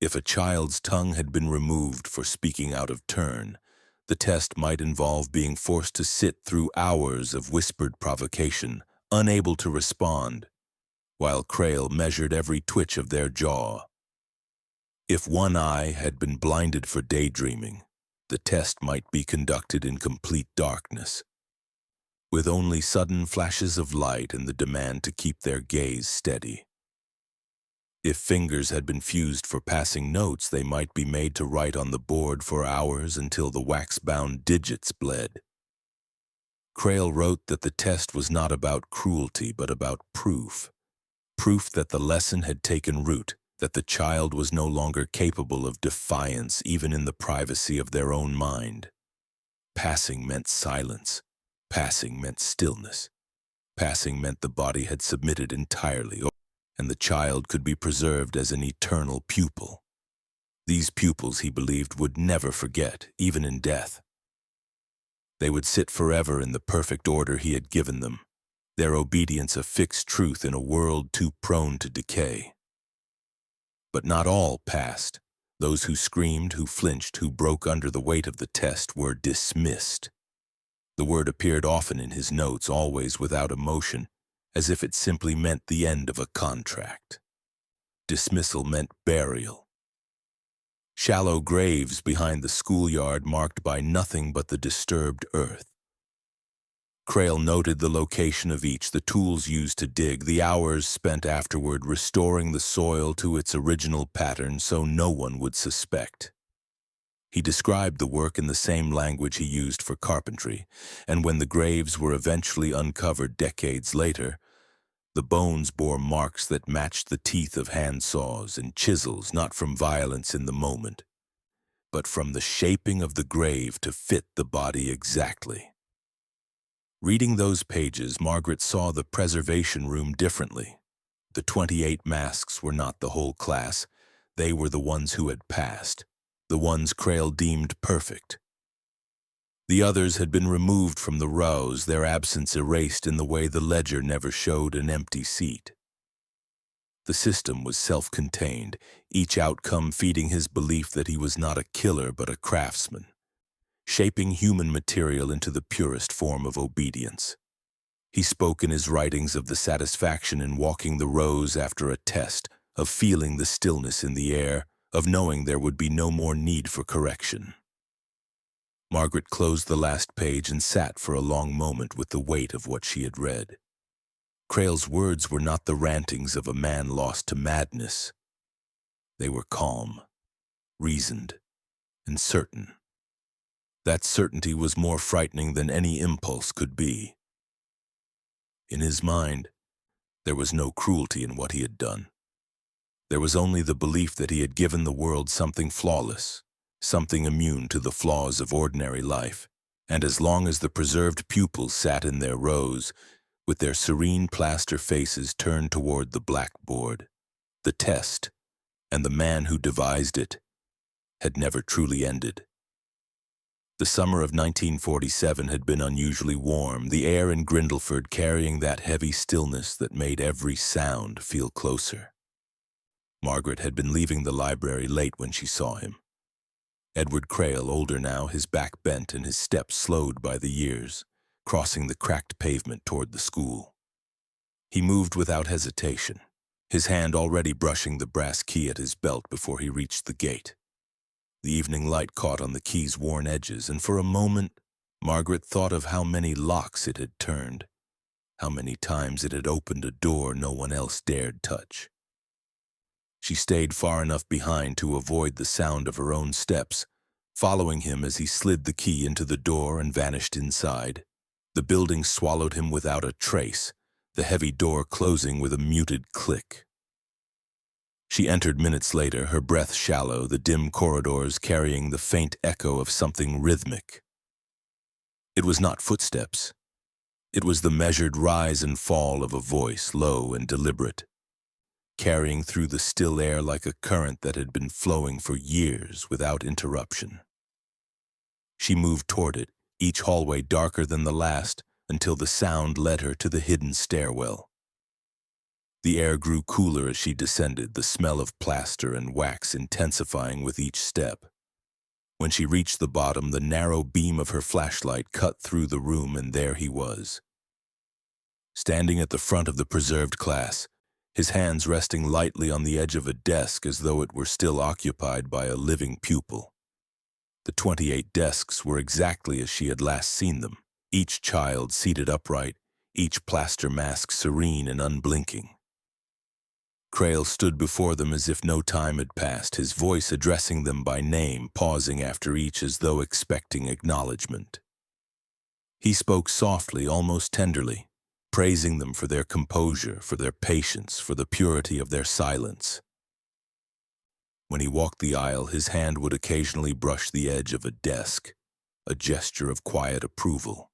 If a child's tongue had been removed for speaking out of turn, the test might involve being forced to sit through hours of whispered provocation, unable to respond, while Crail measured every twitch of their jaw. If one eye had been blinded for daydreaming, the test might be conducted in complete darkness, with only sudden flashes of light and the demand to keep their gaze steady. If fingers had been fused for passing notes, they might be made to write on the board for hours until the wax-bound digits bled. Crail wrote that the test was not about cruelty, but about proof. Proof that the lesson had taken root, that the child was no longer capable of defiance even in the privacy of their own mind. Passing meant silence. Passing meant stillness. Passing meant the body had submitted entirely, and the child could be preserved as an eternal pupil. These pupils, he believed, would never forget, even in death. They would sit forever in the perfect order he had given them, their obedience a fixed truth in a world too prone to decay. But not all passed. Those who screamed, who flinched, who broke under the weight of the test were dismissed. The word appeared often in his notes, always without emotion, as if it simply meant the end of a contract. Dismissal meant burial. Shallow graves behind the schoolyard marked by nothing but the disturbed earth. Crail noted the location of each, the tools used to dig, the hours spent afterward restoring the soil to its original pattern so no one would suspect. He described the work in the same language he used for carpentry, and when the graves were eventually uncovered decades later, the bones bore marks that matched the teeth of handsaws and chisels, not from violence in the moment, but from the shaping of the grave to fit the body exactly. Reading those pages, Margaret saw the preservation room differently. The 28 masks were not the whole class. They were the ones who had passed, the ones Crail deemed perfect. The others had been removed from the rows, their absence erased in the way the ledger never showed an empty seat. The system was self-contained, each outcome feeding his belief that he was not a killer but a craftsman, shaping human material into the purest form of obedience. He spoke in his writings of the satisfaction in walking the rows after a test, of feeling the stillness in the air, of knowing there would be no more need for correction. Margaret closed the last page and sat for a long moment with the weight of what she had read. Crail's words were not the rantings of a man lost to madness. They were calm, reasoned, and certain. That certainty was more frightening than any impulse could be. In his mind, there was no cruelty in what he had done. There was only the belief that he had given the world something flawless, something immune to the flaws of ordinary life. And as long as the preserved pupils sat in their rows, with their serene plaster faces turned toward the blackboard, the test, and the man who devised it, had never truly ended. The summer of 1947 had been unusually warm, the air in Grindleford carrying that heavy stillness that made every sound feel closer. Margaret had been leaving the library late when she saw him. Edward Crail, older now, his back bent and his steps slowed by the years, crossing the cracked pavement toward the school. He moved without hesitation, his hand already brushing the brass key at his belt before he reached the gate. The evening light caught on the key's worn edges, and for a moment, Margaret thought of how many locks it had turned, how many times it had opened a door no one else dared touch. She stayed far enough behind to avoid the sound of her own steps, following him as he slid the key into the door and vanished inside. The building swallowed him without a trace, the heavy door closing with a muted click. She entered minutes later, her breath shallow, the dim corridors carrying the faint echo of something rhythmic. It was not footsteps. It was the measured rise and fall of a voice, low and deliberate, carrying through the still air like a current that had been flowing for years without interruption. She moved toward it, each hallway darker than the last, until the sound led her to the hidden stairwell. The air grew cooler as she descended, the smell of plaster and wax intensifying with each step. When she reached the bottom, the narrow beam of her flashlight cut through the room, and there he was. Standing at the front of the preserved class, his hands resting lightly on the edge of a desk as though it were still occupied by a living pupil. The 28 desks were exactly as she had last seen them, each child seated upright, each plaster mask serene and unblinking. Crail stood before them as if no time had passed, his voice addressing them by name, pausing after each as though expecting acknowledgement. He spoke softly, almost tenderly, praising them for their composure, for their patience, for the purity of their silence. When he walked the aisle, his hand would occasionally brush the edge of a desk, a gesture of quiet approval.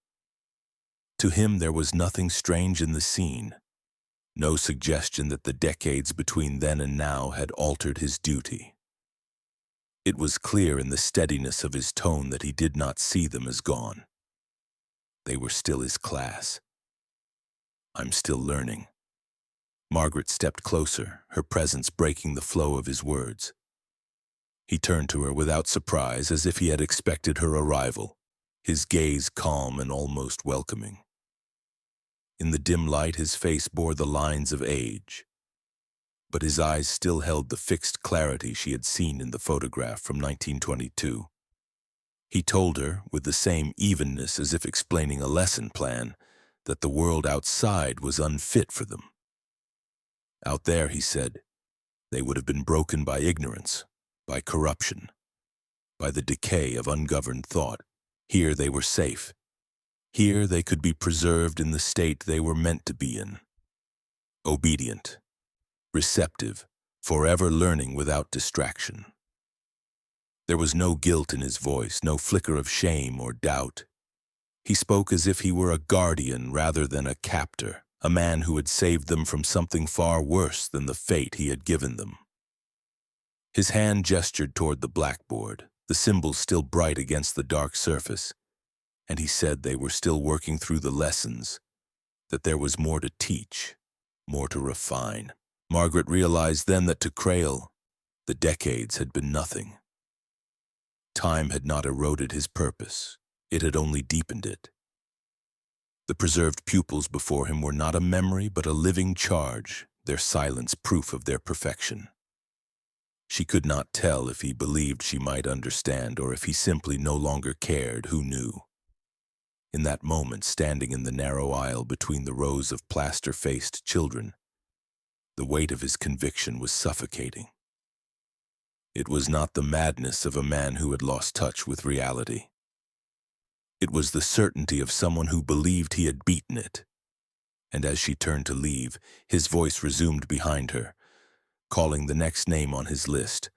To him there was nothing strange in the scene, no suggestion that the decades between then and now had altered his duty. It was clear in the steadiness of his tone that he did not see them as gone. They were still his class. "I'm still learning." Margaret stepped closer, her presence breaking the flow of his words. He turned to her without surprise, as if he had expected her arrival, his gaze calm and almost welcoming. In the dim light, his face bore the lines of age, but his eyes still held the fixed clarity she had seen in the photograph from 1922. He told her, with the same evenness as if explaining a lesson plan, that the world outside was unfit for them. Out there, he said, they would have been broken by ignorance, by corruption, by the decay of ungoverned thought. Here they were safe. Here they could be preserved in the state they were meant to be in. Obedient, receptive, forever learning without distraction. There was no guilt in his voice, no flicker of shame or doubt. He spoke as if he were a guardian rather than a captor, a man who had saved them from something far worse than the fate he had given them. His hand gestured toward the blackboard, the symbols still bright against the dark surface, and he said they were still working through the lessons, that there was more to teach, more to refine. Margaret realized then that to Crail, the decades had been nothing. Time had not eroded his purpose, it had only deepened it. The preserved pupils before him were not a memory but a living charge, their silence proof of their perfection. She could not tell if he believed she might understand or if he simply no longer cared, who knew. In that moment, standing in the narrow aisle between the rows of plaster-faced children, the weight of his conviction was suffocating. It was not the madness of a man who had lost touch with reality. It was the certainty of someone who believed he had beaten it, and as she turned to leave, his voice resumed behind her, calling the next name on his list,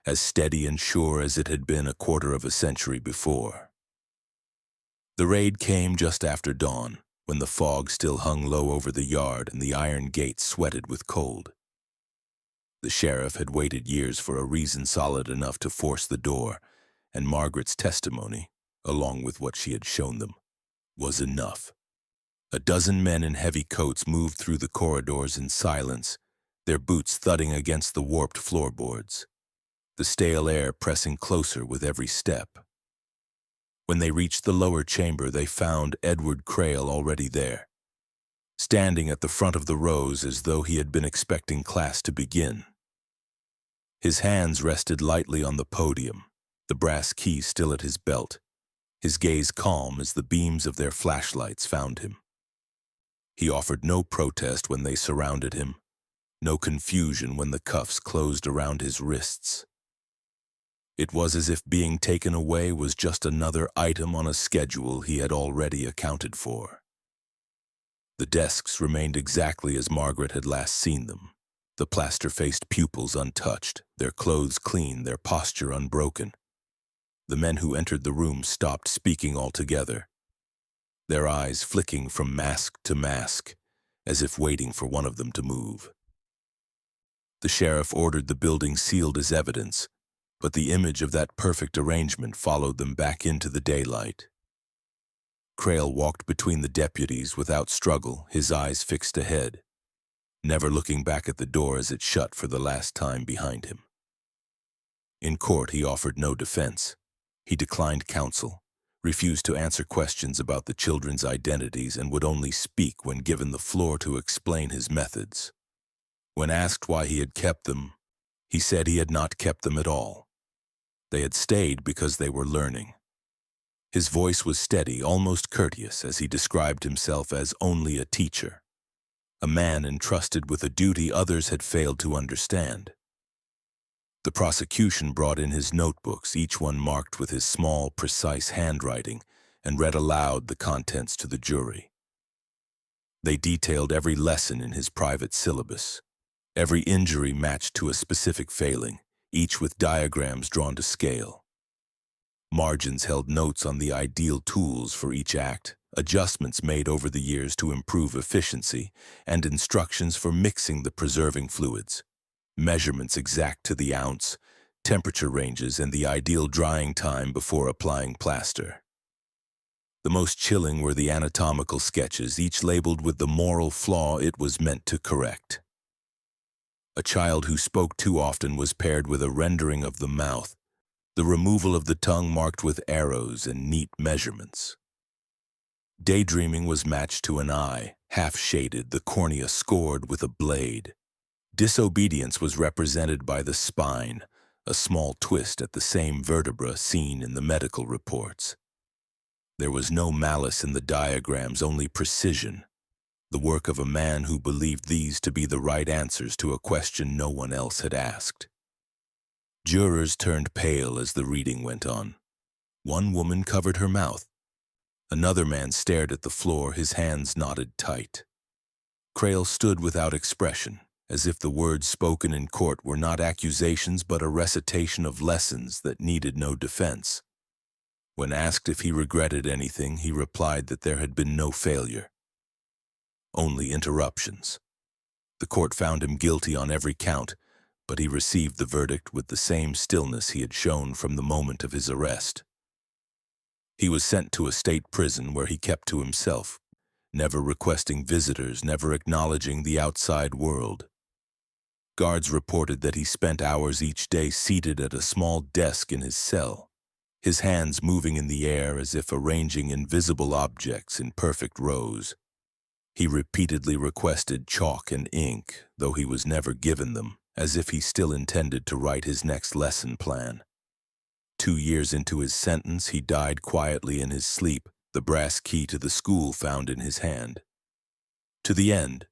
as steady and sure as it had been a quarter of a century before. The raid came just after dawn, when the fog still hung low over the yard and the iron gates sweated with cold. The sheriff had waited years for a reason solid enough to force the door, and Margaret's testimony, along with what she had shown them, was enough. A dozen men in heavy coats moved through the corridors in silence, their boots thudding against the warped floorboards, the stale air pressing closer with every step. When they reached the lower chamber, they found Edward Crail already there, standing at the front of the rows as though he had been expecting class to begin. His hands rested lightly on the podium, the brass key still at his belt, his gaze calm as the beams of their flashlights found him. He offered no protest when they surrounded him, no confusion when the cuffs closed around his wrists. It was as if being taken away was just another item on a schedule he had already accounted for. The desks remained exactly as Margaret had last seen them, the plaster-faced pupils untouched, their clothes clean, their posture unbroken. The men who entered the room stopped speaking altogether, their eyes flicking from mask to mask, as if waiting for one of them to move. The sheriff ordered the building sealed as evidence, but the image of that perfect arrangement followed them back into the daylight. Crail walked between the deputies without struggle, his eyes fixed ahead, never looking back at the door as it shut for the last time behind him. In court, he offered no defense. He declined counsel, refused to answer questions about the children's identities, and would only speak when given the floor to explain his methods. When asked why he had kept them, he said he had not kept them at all. They had stayed because they were learning. His voice was steady, almost courteous, as he described himself as only a teacher, a man entrusted with a duty others had failed to understand. The prosecution brought in his notebooks, each one marked with his small, precise handwriting, and read aloud the contents to the jury. They detailed every lesson in his private syllabus, every injury matched to a specific failing, each with diagrams drawn to scale. Margins held notes on the ideal tools for each act, adjustments made over the years to improve efficiency, and instructions for mixing the preserving fluids, measurements exact to the ounce, temperature ranges, and the ideal drying time before applying plaster. The most chilling were the anatomical sketches, each labeled with the moral flaw it was meant to correct. A child who spoke too often was paired with a rendering of the mouth, the removal of the tongue marked with arrows and neat measurements. Daydreaming was matched to an eye, half-shaded, the cornea scored with a blade. Disobedience was represented by the spine, a small twist at the same vertebra seen in the medical reports. There was no malice in the diagrams, only precision, the work of a man who believed these to be the right answers to a question no one else had asked. Jurors turned pale as the reading went on. One woman covered her mouth. Another man stared at the floor, his hands knotted tight. Crail stood without expression, as if the words spoken in court were not accusations but a recitation of lessons that needed no defense. When asked if he regretted anything, he replied that there had been no failure, only interruptions. The court found him guilty on every count, but he received the verdict with the same stillness he had shown from the moment of his arrest. He was sent to a state prison where he kept to himself, never requesting visitors, never acknowledging the outside world. Guards reported that he spent hours each day seated at a small desk in his cell, his hands moving in the air as if arranging invisible objects in perfect rows. He repeatedly requested chalk and ink, though he was never given them, as if he still intended to write his next lesson plan. 2 years into his sentence, he died quietly in his sleep, the brass key to the school found in his hand. To the end,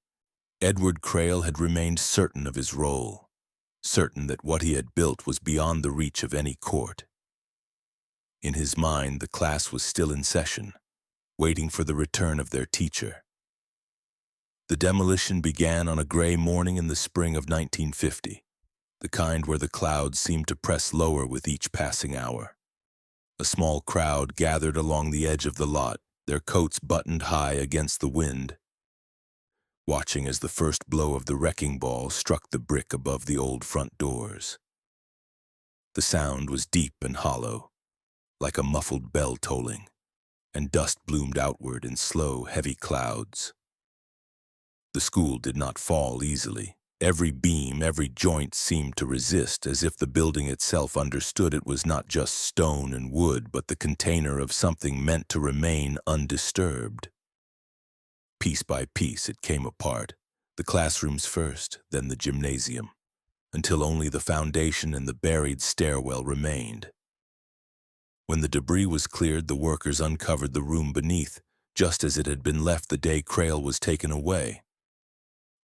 Edward Crail had remained certain of his role, certain that what he had built was beyond the reach of any court. In his mind, the class was still in session, waiting for the return of their teacher. The demolition began on a gray morning in the spring of 1950, the kind where the clouds seemed to press lower with each passing hour. A small crowd gathered along the edge of the lot, their coats buttoned high against the wind, watching as the first blow of the wrecking ball struck the brick above the old front doors. The sound was deep and hollow, like a muffled bell tolling, and dust bloomed outward in slow, heavy clouds. The school did not fall easily. Every beam, every joint seemed to resist, as if the building itself understood it was not just stone and wood, but the container of something meant to remain undisturbed. Piece by piece it came apart, the classrooms first, then the gymnasium, until only the foundation and the buried stairwell remained. When the debris was cleared, the workers uncovered the room beneath, just as it had been left the day Crail was taken away.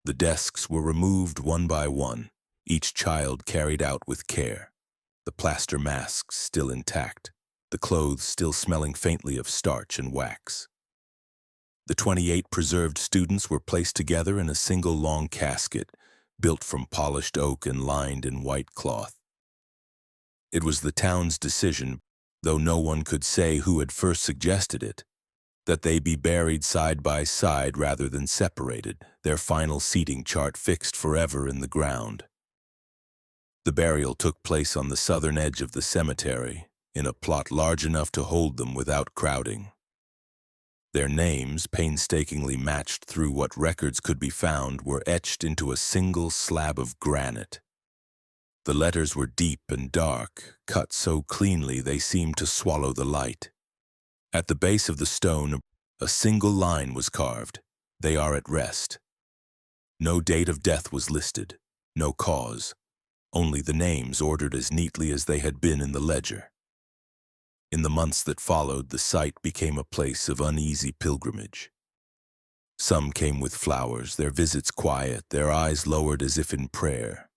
The desks were removed one by one, each child carried out with care, the plaster masks still intact, the clothes still smelling faintly of starch and wax. The 28 preserved students were placed together in a single long casket, built from polished oak and lined in white cloth. It was the town's decision, though no one could say who had first suggested it, that they be buried side by side rather than separated, their final seating chart fixed forever in the ground. The burial took place on the southern edge of the cemetery, in a plot large enough to hold them without crowding. Their names, painstakingly matched through what records could be found, were etched into a single slab of granite. The letters were deep and dark, cut so cleanly they seemed to swallow the light. At the base of the stone, a single line was carved: "They are at rest." No date of death was listed, no cause, only the names ordered as neatly as they had been in the ledger. In the months that followed, the site became a place of uneasy pilgrimage. Some came with flowers, their visits quiet, their eyes lowered as if in prayer.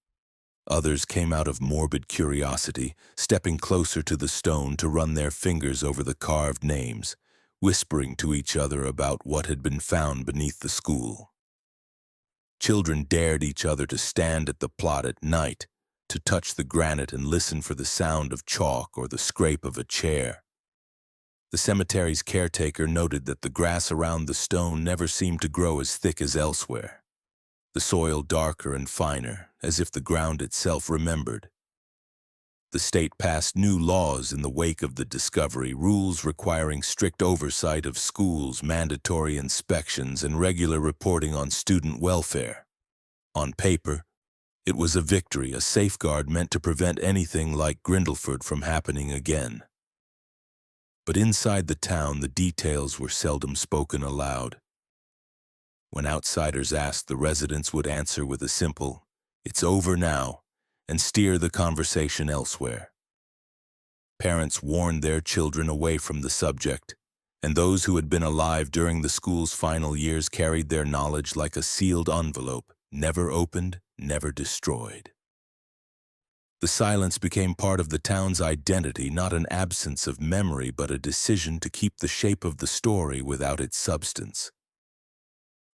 Others came out of morbid curiosity, stepping closer to the stone to run their fingers over the carved names, whispering to each other about what had been found beneath the school. Children dared each other to stand at the plot at night, to touch the granite and listen for the sound of chalk or the scrape of a chair. The cemetery's caretaker noted that the grass around the stone never seemed to grow as thick as elsewhere, the soil darker and finer, as if the ground itself remembered. The state passed new laws in the wake of the discovery, rules requiring strict oversight of schools, mandatory inspections, and regular reporting on student welfare. On paper, it was a victory, a safeguard meant to prevent anything like Grindleford from happening again. But inside the town, the details were seldom spoken aloud. When outsiders asked, the residents would answer with a simple, "It's over now," and steer the conversation elsewhere. Parents warned their children away from the subject, and those who had been alive during the school's final years carried their knowledge like a sealed envelope, never opened, never destroyed. The silence became part of the town's identity, not an absence of memory, but a decision to keep the shape of the story without its substance.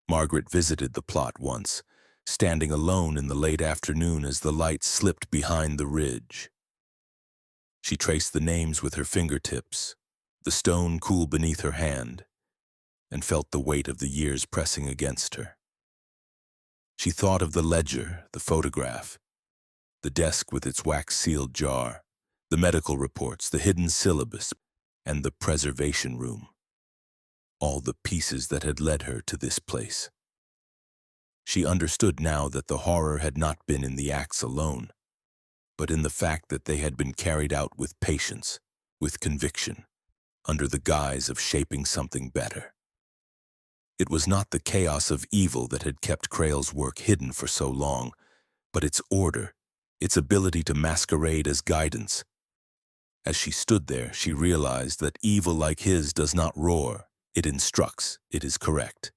Margaret visited the plot once, standing alone in the late afternoon as the light slipped behind the ridge. She traced the names with her fingertips, the stone cool beneath her hand, and felt the weight of the years pressing against her. She thought of the ledger, the photograph, the desk with its wax-sealed jar, the medical reports, the hidden syllabus, and the preservation room. All the pieces that had led her to this place. She understood now that the horror had not been in the acts alone, but in the fact that they had been carried out with patience, with conviction, under the guise of shaping something better. It was not the chaos of evil that had kept Crail's work hidden for so long, but its order, its ability to masquerade as guidance. As she stood there, she realized that evil like his does not roar, it instructs, it is correct.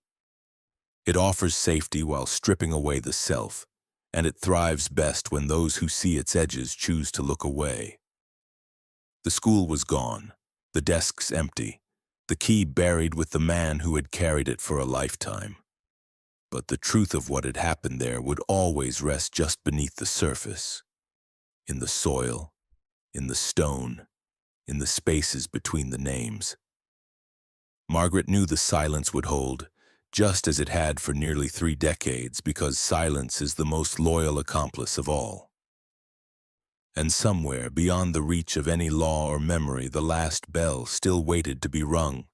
It offers safety while stripping away the self, and it thrives best when those who see its edges choose to look away. The school was gone, the desks empty, the key buried with the man who had carried it for a lifetime. but the truth of what had happened there would always rest just beneath the surface, in the soil, in the stone, in the spaces between the names. Margaret knew the silence would hold, just as it had for nearly 3 decades, because silence is the most loyal accomplice of all. And somewhere, beyond the reach of any law or memory, the last bell still waited to be rung.